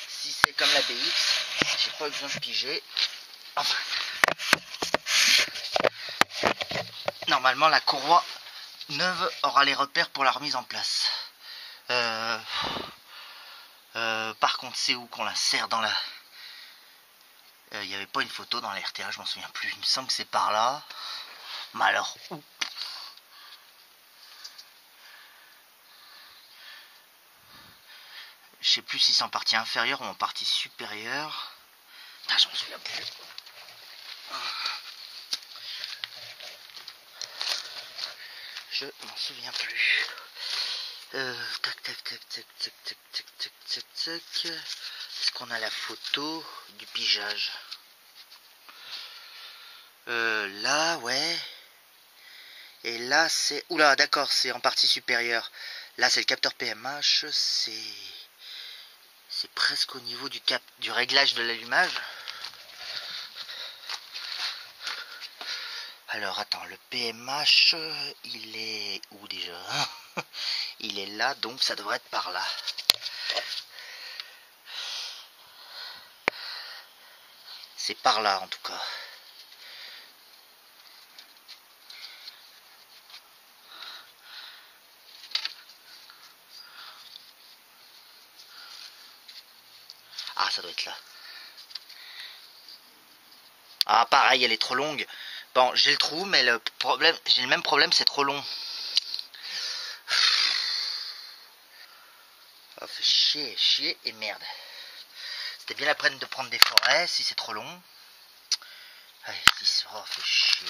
si c'est comme la BX, j'ai pas besoin de piger. Enfin, normalement la courroie neuve aura les repères pour la remise en place. Par contre, c'est où qu'on l'insère dans la... Il n'y avait pas une photo dans la RTA, je m'en souviens plus. Il me semble que c'est par là. Mais alors, où? Je sais plus si c'est en partie inférieure ou en partie supérieure. Putain, je m'en souviens plus. Je m'en souviens plus. Tac, tac, tac, tac, tac, tac, tac, tac, tac, tac. Est-ce qu'on a la photo du pigeage? Là, ouais. Et là, c'est... Oula, d'accord, c'est en partie supérieure. Là, c'est le capteur PMH. C'est presque au niveau du réglage de l'allumage. Alors, attends, le PMH, il est où déjà? Il est là, donc ça devrait être par là. C'est par là, en tout cas. Ah, ça doit être là. Ah, pareil, elle est trop longue. Bon, j'ai le trou, mais j'ai le même problème, c'est trop long. Oh, fait chier, chier et merde. C'était bien la peine de prendre des forêts, si c'est trop long. Allez, oh, fait chier.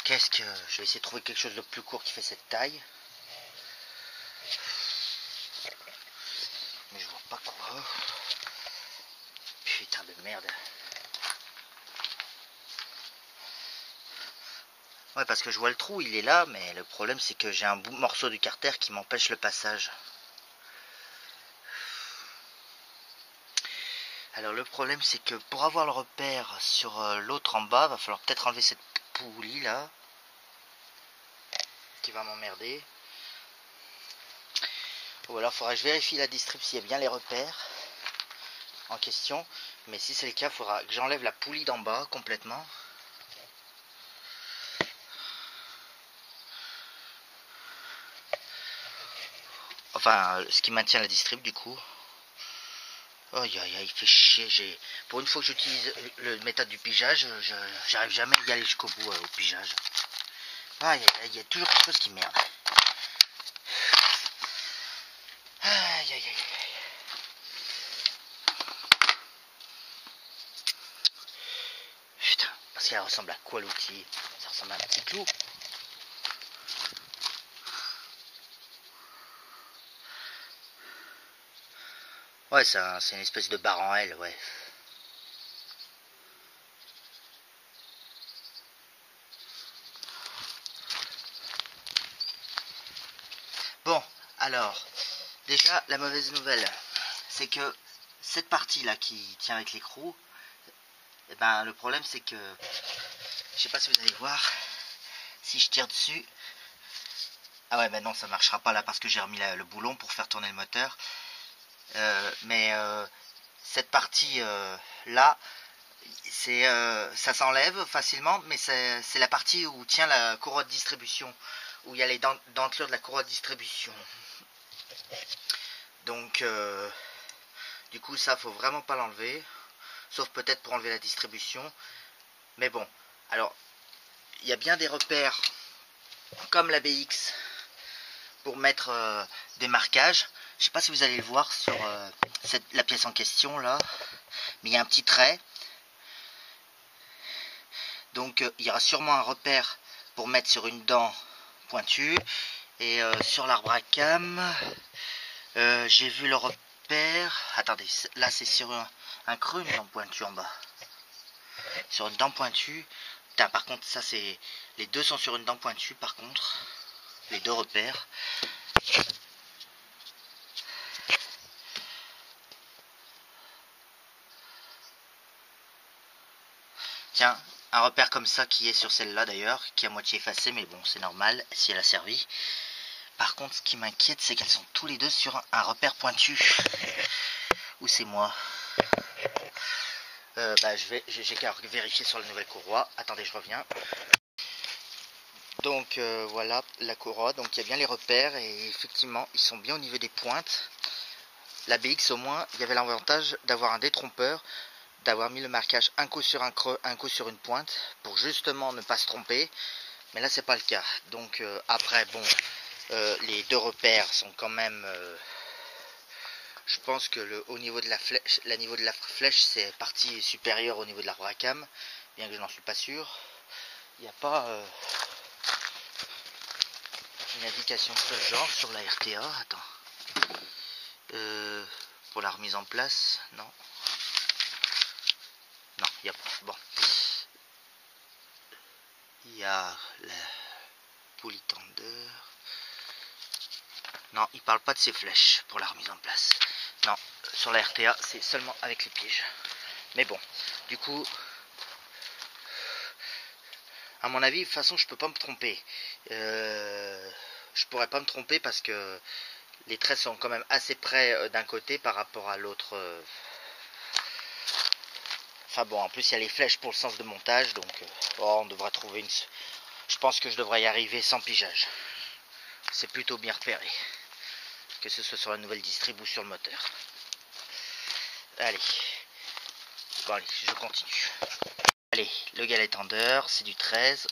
Qu'est-ce que... Je vais essayer de trouver quelque chose de plus court qui fait cette taille. Mais je vois pas quoi. Putain de merde. Ouais, parce que je vois le trou, il est là, mais le problème c'est que j'ai un morceau du carter qui m'empêche le passage. Alors le problème c'est que pour avoir le repère sur l'autre en bas, va falloir peut-être enlever cette poulie là, qui va m'emmerder. Ou alors il faudra que je vérifie la distrib s'il y a bien les repères en question. Mais si c'est le cas, il faudra que j'enlève la poulie d'en bas complètement. Enfin, ce qui maintient la distrib du coup. Aïe aïe aïe, il fait chier. Pour une fois que j'utilise la méthode du pigeage, j'arrive jamais à y aller jusqu'au bout au pigeage. Aïe aïe aïe, il y a toujours quelque chose qui merde. Aïe aïe aïe. Putain, parce qu'elle ressemble à quoi l'outil? Ça ressemble à un petit clou. Ouais, c'est une espèce de barre en L, ouais. Bon, alors, déjà, la mauvaise nouvelle, c'est que cette partie-là qui tient avec l'écrou, eh ben, le problème c'est que, je sais pas si vous allez voir, si je tire dessus, ah ouais, ben non, ça marchera pas là parce que j'ai remis le boulon pour faire tourner le moteur. Mais cette partie là, ça s'enlève facilement, mais c'est la partie où tient la courroie de distribution, où il y a les dentelures de la courroie de distribution. Donc du coup ça faut vraiment pas l'enlever, sauf peut-être pour enlever la distribution. Mais bon, alors il y a bien des repères comme la BX pour mettre des marquages. Je sais pas si vous allez le voir sur la pièce en question là, mais il y a un petit trait. Donc il y aura sûrement un repère pour mettre sur une dent pointue. Et sur l'arbre à cam, j'ai vu le repère. Attendez, là c'est sur un creux, une dent pointue en bas. Sur une dent pointue. Putain, par contre, ça c'est. Les deux sont sur une dent pointue par contre. Les deux repères. Tiens, un repère comme ça qui est sur celle-là d'ailleurs, qui est à moitié effacée, mais bon, c'est normal si elle a servi. Par contre, ce qui m'inquiète, c'est qu'elles sont tous les deux sur un repère pointu. Ou c'est moi? J'ai qu'à vérifier sur la nouvelle courroie. Attendez, je reviens. Donc voilà la courroie. Donc il y a bien les repères et effectivement, ils sont bien au niveau des pointes. La BX au moins, il y avait l'avantage d'avoir un détrompeur, d'avoir mis le marquage un coup sur un creux, un coup sur une pointe, pour justement ne pas se tromper. Mais là, c'est pas le cas. Donc après, bon, les deux repères sont quand même. Je pense que au niveau de la flèche, c'est partie supérieure au niveau de l'arbre à cam, bien que je n'en suis pas sûr. Il n'y a pas une indication de ce genre sur la RTA. Attends. Pour la remise en place, non. Non, il n'y a pas. Bon. Il y a la poulie tendeur. Non, il parle pas de ces flèches pour la remise en place. Non, sur la RTA, c'est seulement avec les pièges. Mais bon, du coup, à mon avis, de toute façon, je peux pas me tromper. Je pourrais pas me tromper parce que les traits sont quand même assez près d'un côté par rapport à l'autre. Enfin bon, en plus, il y a les flèches pour le sens de montage, donc on devra trouver une. Je pense que je devrais y arriver sans pigeage. C'est plutôt bien repéré. Que ce soit sur la nouvelle distrib ou sur le moteur. Allez. Bon allez, je continue. Allez, le galet tendeur, c'est du 13.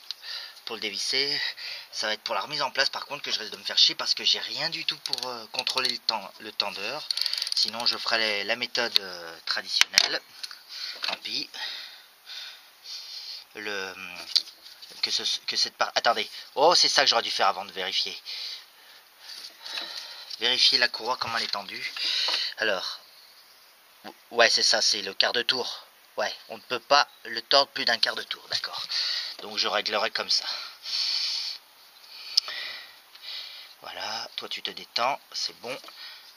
Pour le dévisser, ça va être pour la remise en place par contre que je risque de me faire chier parce que j'ai rien du tout pour contrôler le tendeur. Sinon je ferai la méthode traditionnelle. Tant pis. Attendez. Oh, c'est ça que j'aurais dû faire avant de vérifier. Vérifier la courroie, comment elle est tendue. Alors, ouais, c'est ça, c'est le quart de tour. Ouais, on ne peut pas le tordre plus d'un quart de tour, d'accord. Donc je réglerai comme ça. Voilà, toi tu te détends, c'est bon.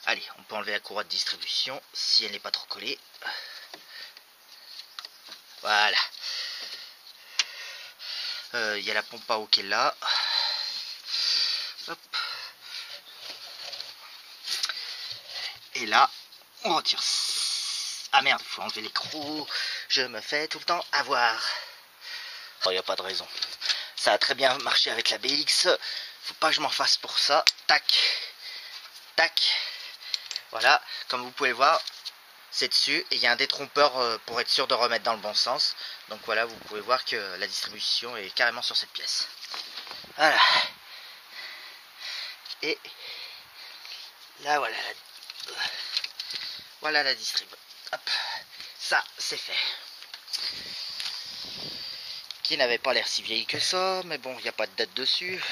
Allez, on peut enlever la courroie de distribution si elle n'est pas trop collée. Voilà. Il y a la pompe à eau qui est là. Hop. Et là, on retire. Ah merde, il faut enlever l'écrou. Je me fais tout le temps avoir. Oh, il n'y a pas de raison. Ça a très bien marché avec la BX. Faut pas que je m'en fasse pour ça. Tac. Tac. Voilà. Comme vous pouvez le voir, c'est dessus. Et il y a un détrompeur pour être sûr de remettre dans le bon sens. Donc voilà, vous pouvez voir que la distribution est carrément sur cette pièce. Voilà. Et là, voilà. Voilà la distrib. Hop. Ça, c'est fait. Qui n'avait pas l'air si vieille que ça, mais bon, il n'y a pas de date dessus.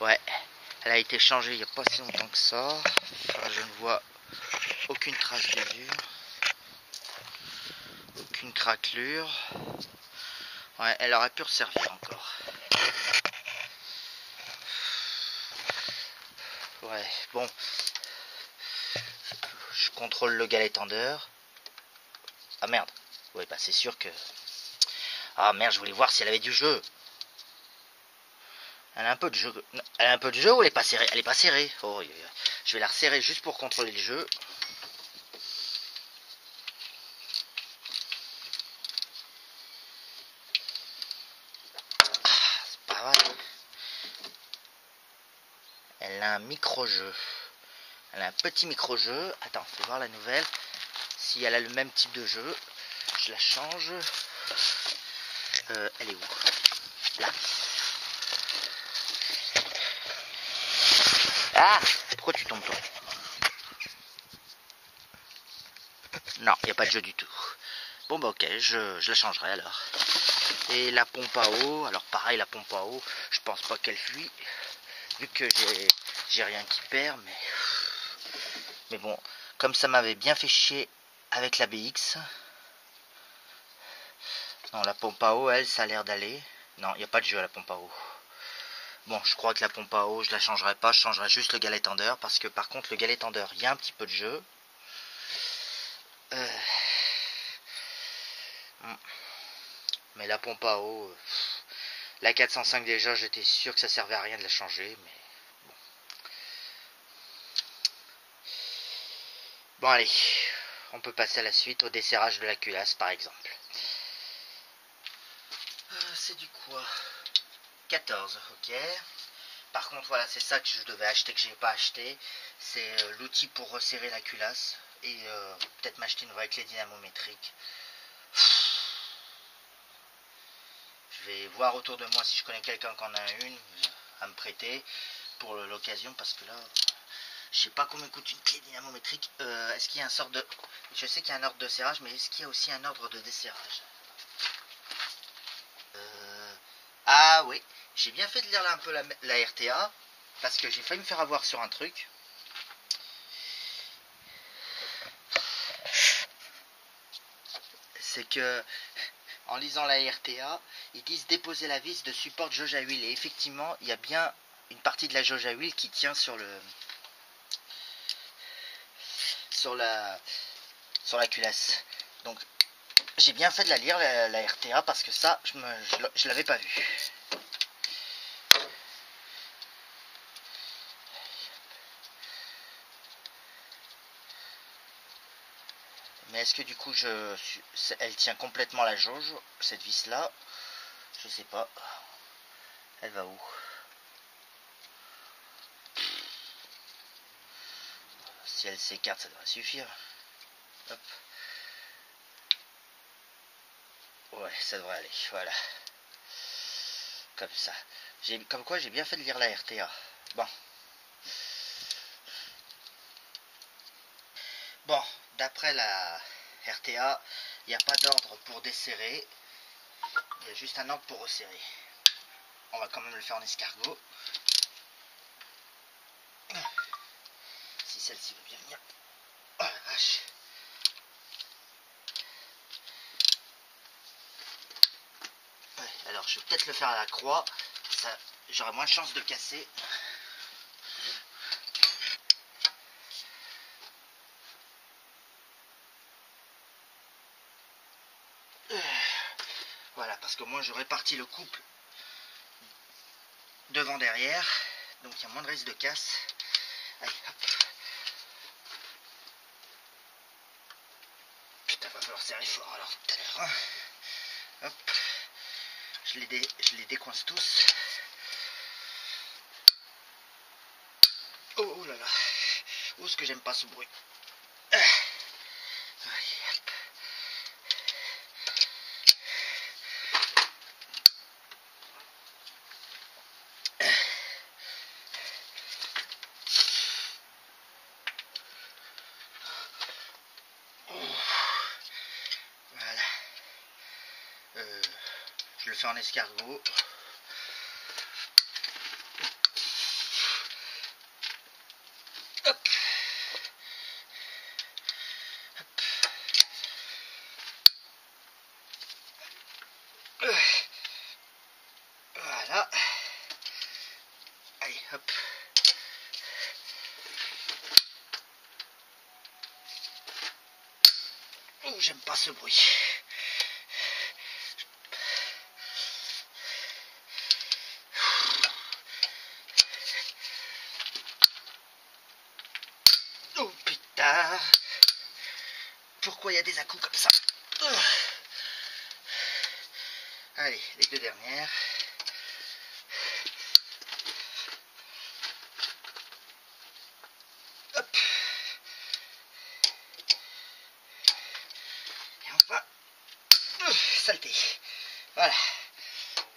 Ouais, elle a été changée il n'y a pas si longtemps que ça. Enfin, je ne vois aucune trace d'usure. Aucune craquelure. Ouais, elle aurait pu resservir encore. Ouais, bon. Je contrôle le galet tendeur. Ah merde. Ouais, bah c'est sûr que... Ah merde, je voulais voir si elle avait du jeu. Elle a un peu de jeu. Elle a un peu de jeu ou elle est pas serrée? Elle est pas serrée. Oh, je vais la resserrer juste pour contrôler le jeu. Elle a un micro-jeu. Elle a un petit micro-jeu. Attends, je vais voir la nouvelle. Si elle a le même type de jeu. Je la change. Elle est où? Là. Ah! Pourquoi tu tombes toi? Non, il n'y a pas de jeu du tout. Bon bah ok, je la changerai alors. Et la pompe à eau, alors pareil la pompe à eau, je pense pas qu'elle fuit. Vu que j'ai rien qui perd, mais bon, comme ça m'avait bien fait chier avec la BX. Non, la pompe à eau, elle, ça a l'air d'aller. Non, il n'y a pas de jeu à la pompe à eau. Bon, je crois que la pompe à eau, je la changerai pas, je changerai juste le galet tendeur, parce que par contre, le galet tendeur, il y a un petit peu de jeu. Mais la pompe à eau, la 405 déjà, j'étais sûr que ça servait à rien de la changer, mais bon. Bon allez, on peut passer à la suite, au desserrage de la culasse par exemple. C'est du quoi? 14, ok. Par contre, voilà, c'est ça que je devais acheter, que j'ai pas acheté. C'est l'outil pour resserrer la culasse. Et peut-être m'acheter une vraie clé dynamométrique. Je vais voir autour de moi si je connais quelqu'un qui en a une à me prêter pour l'occasion, parce que là, je sais pas combien coûte une clé dynamométrique. Est-ce qu'il y a un sort de... Je sais qu'il y a un ordre de serrage, mais est-ce qu'il y a aussi un ordre de desserrage? Ah oui, j'ai bien fait de lire là un peu la RTA, parce que j'ai failli me faire avoir sur un truc. C'est que, en lisant la RTA, ils disent déposer la vis de support de jauge à huile. Et effectivement, il y a bien une partie de la jauge à huile qui tient sur la culasse. Donc, j'ai bien fait de la lire, la RTA, parce que ça, je l'avais pas vu. Mais est-ce que du coup, elle tient complètement la jauge, cette vis-là? Je sais pas. Elle va où? Si elle s'écarte, ça devrait suffire. Hop. Ouais, ça devrait aller, voilà. Comme ça. Comme quoi, j'ai bien fait de lire la RTA. Bon. Bon, d'après la RTA, il n'y a pas d'ordre pour desserrer. Il y a juste un ordre pour resserrer. On va quand même le faire en escargot. Si celle-ci veut bien venir. Oh la vache. Ouais, alors je vais peut-être le faire à la croix. J'aurai moins de chance de casser. Voilà, parce que moi je répartis le couple devant derrière, donc il y a moins de risque de casse. Allez, hop. Putain, va falloir serrer fort alors tout à l'heure. Hein. Hop, je les décoince tous. Oh là là, où est-ce que j'aime pas ce bruit. Je le fais en escargot. Hop. Hop. Voilà. Allez, hop. Oh, j'aime pas ce bruit. Oh putain. Pourquoi il y a des à-coups comme ça? Allez, les deux dernières. saleté. Voilà.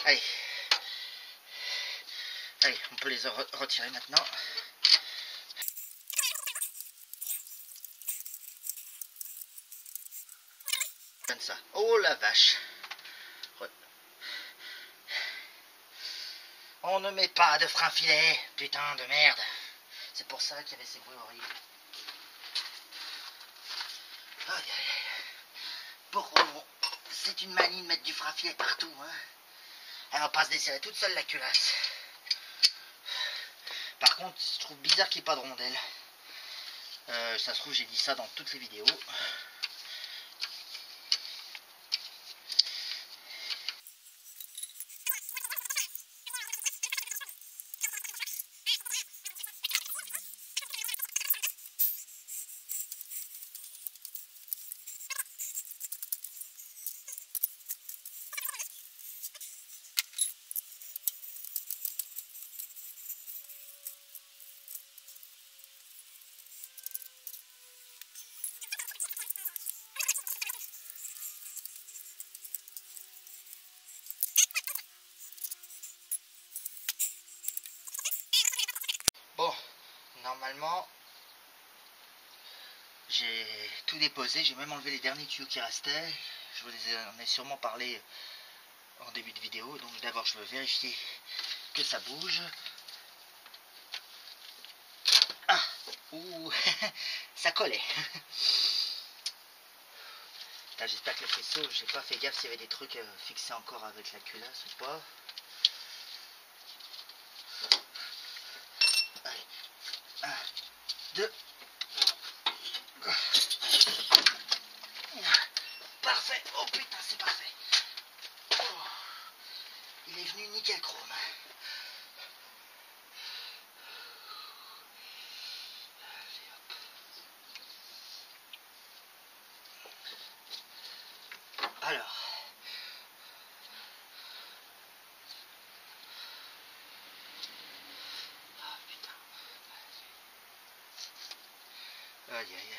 Allez. Allez, on peut les retirer maintenant. Comme ça. Oh la vache. On ne met pas de frein filet, putain de merde. C'est pour ça qu'il y avait ces bruits horribles. Aïe aïe aïe. Pourquoi c'est une manie de mettre du frein filet partout, hein. Elle va pas se desserrer toute seule la culasse. Par contre, je trouve bizarre qu'il n'y ait pas de rondelle. Ça se trouve, j'ai dit ça dans toutes les vidéos. Bon, normalement, j'ai tout déposé, j'ai même enlevé les derniers tuyaux qui restaient. Je vous en ai sûrement parlé en début de vidéo, donc d'abord je veux vérifier que ça bouge. Ah, ouh, ça collait. J'espère que le faisceau, j'ai pas fait gaffe s'il y avait des trucs fixés encore avec la culasse ou pas. Allez, 1, 2. Parfait. Oh putain, c'est parfait. Oh. Il est venu nickel chrome. Alors. Oh putain. Aïe aïe aïe.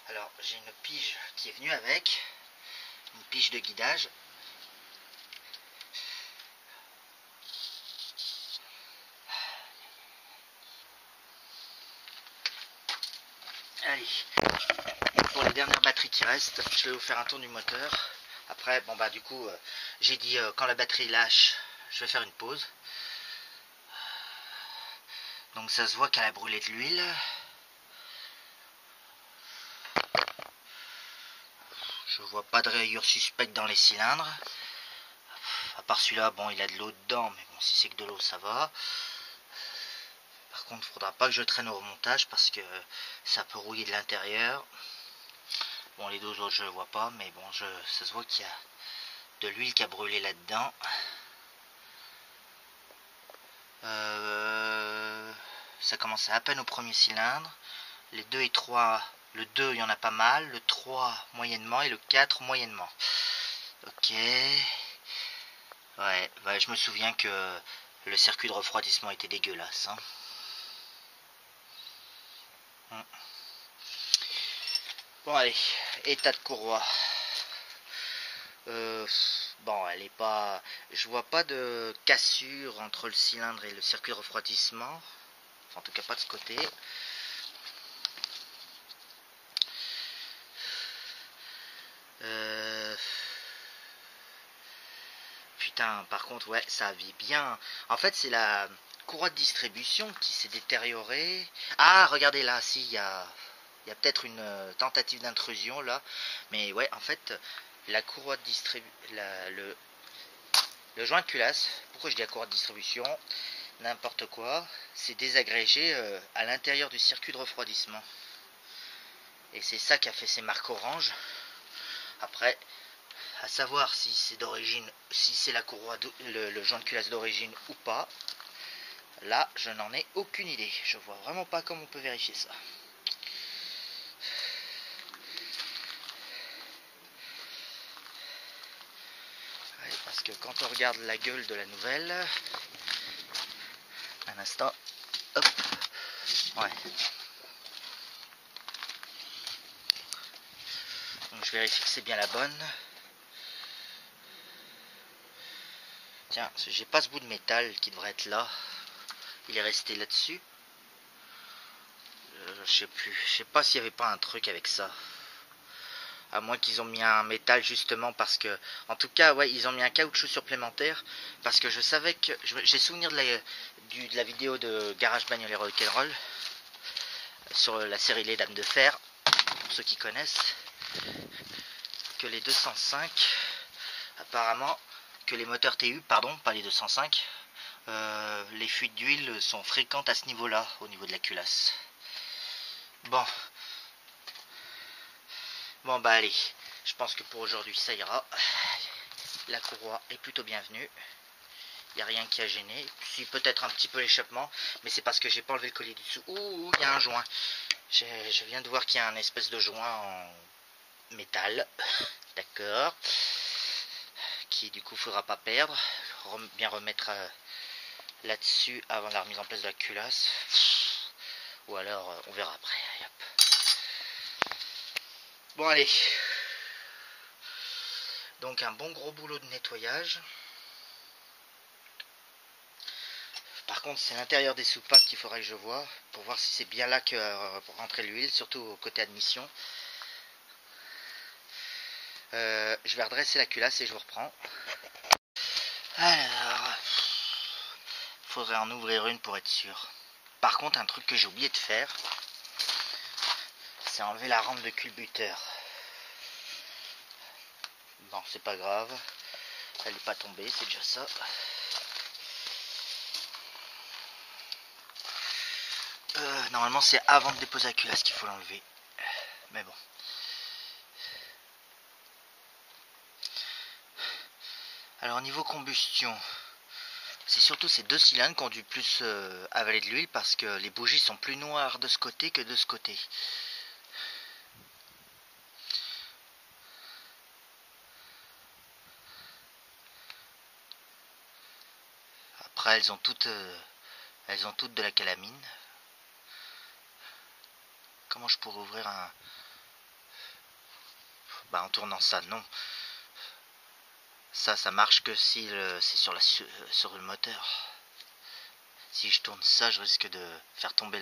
Alors, j'ai une pige qui est venue avec. Une pige de guidage. Allez, pour les dernières batteries qui restent, je vais vous faire un tour du moteur. Après, bon bah du coup, j'ai dit quand la batterie lâche, je vais faire une pause. Donc ça se voit qu'elle a brûlé de l'huile. Je vois pas de rayures suspectes dans les cylindres. À part celui-là, bon, il a de l'eau dedans, mais bon, si c'est que de l'eau, ça va. Par contre, il faudra pas que je traîne au remontage parce que ça peut rouiller de l'intérieur. Bon, les deux autres, je ne vois pas, mais bon, ça se voit qu'il y a de l'huile qui a brûlé là-dedans. Ça commence à peine au premier cylindre. Les 2 et 3, le 2, il y en a pas mal. Le 3, moyennement. Et le 4, moyennement. Ok. Ouais, je me souviens que le circuit de refroidissement était dégueulasse. Hein. Bon, allez. État de courroie. Bon, elle est pas... Je vois pas de cassure entre le cylindre et le circuit de refroidissement. Enfin, en tout cas, pas de ce côté. Putain, par contre, ouais, ça vit bien. En fait, c'est la courroie de distribution qui s'est détériorée. Ah, regardez là, si, il y a peut-être une tentative d'intrusion là. Mais ouais, en fait, la courroie de distribution... Le joint de culasse, pourquoi je dis la courroie de distribution? N'importe quoi, c'est désagrégé à l'intérieur du circuit de refroidissement. Et c'est ça qui a fait ces marques oranges. Après, à savoir si c'est d'origine, si c'est la courroie, le joint de culasse d'origine ou pas, là, je n'en ai aucune idée. Je vois vraiment pas comment on peut vérifier ça. Ouais, parce que quand on regarde la gueule de la nouvelle, un instant, hop, ouais. Donc je vérifie que c'est bien la bonne. Tiens, j'ai pas ce bout de métal qui devrait être là. Il est resté là-dessus. Je sais plus. Je sais pas s'il y avait pas un truc avec ça. À moins qu'ils ont mis un métal justement parce que... En tout cas, ouais, ils ont mis un caoutchouc supplémentaire. Parce que je savais que... J'ai souvenir de la vidéo de Garage Bagnole et Rock'n'Roll. Sur la série Les Dames de Fer. Pour ceux qui connaissent. Que les 205... Apparemment... Que les moteurs TU, pardon, pas les 205... les fuites d'huile sont fréquentes à ce niveau-là, au niveau de la culasse. Bon, bah allez, je pense que pour aujourd'hui ça ira. La courroie est plutôt bienvenue. Il n'y a rien qui a gêné. Si peut-être un petit peu l'échappement, mais c'est parce que j'ai pas enlevé le collier du dessous. Ouh, il y a un joint. Je viens de voir qu'il y a un espèce de joint en métal. D'accord. Qui du coup faudra pas perdre. Bien remettre là-dessus avant la remise en place de la culasse. Ou alors on verra après. Hop. Bon allez. Donc un bon gros boulot de nettoyage. Par contre c'est l'intérieur des soupapes qu'il faudrait que je voie. Pour voir si c'est bien là que rentrer l'huile. Surtout au côté admission. Je vais redresser la culasse et je vous reprends. Alors. Faudrait en ouvrir une pour être sûr. Par contre un truc que j'ai oublié de faire. C'est enlever la rampe de culbuteur. Bon, c'est pas grave. Elle n'est pas tombée, c'est déjà ça. Normalement, c'est avant de déposer la culasse qu'il faut l'enlever. Mais bon. Alors, niveau combustion, c'est surtout ces deux cylindres qui ont dû plus avaler de l'huile parce que les bougies sont plus noires de ce côté que de ce côté. Après, elles ont toutes de la calamine. Comment je pourrais ouvrir un... Bah en tournant ça, non. Ça marche que si c'est sur le moteur. Si je tourne ça, je risque de faire tomber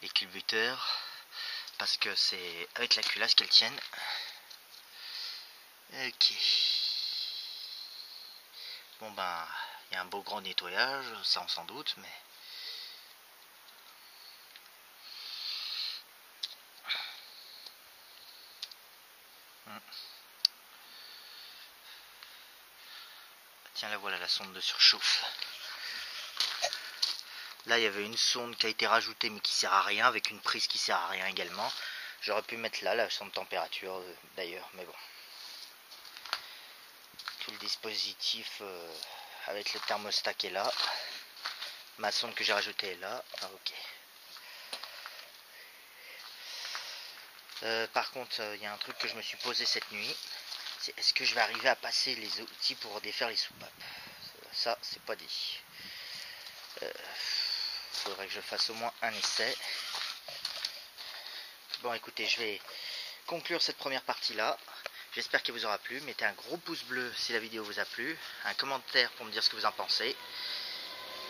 les culbuteurs. Parce que c'est avec la culasse qu'elles tiennent. Ok. Bon ben, il y a un beau grand nettoyage, ça on s'en doute, mais... Tiens, là voilà la sonde de surchauffe. Là il y avait une sonde qui a été rajoutée mais qui sert à rien, avec une prise qui sert à rien également. J'aurais pu mettre là la sonde de température d'ailleurs, mais bon. Tout le dispositif avec le thermostat qui est là. Ma sonde que j'ai rajoutée est là. Ah, ok. Par contre, il y a un truc que je me suis posé cette nuit. C'est est-ce que je vais arriver à passer les outils pour défaire les soupapes? Ça, c'est pas dit. Faudrait que je fasse au moins un essai. Bon, écoutez, je vais conclure cette première partie-là. J'espère qu'elle vous aura plu. Mettez un gros pouce bleu si la vidéo vous a plu. Un commentaire pour me dire ce que vous en pensez.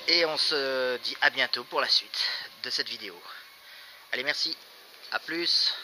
Et on se dit à bientôt pour la suite de cette vidéo. Allez, merci. À plus.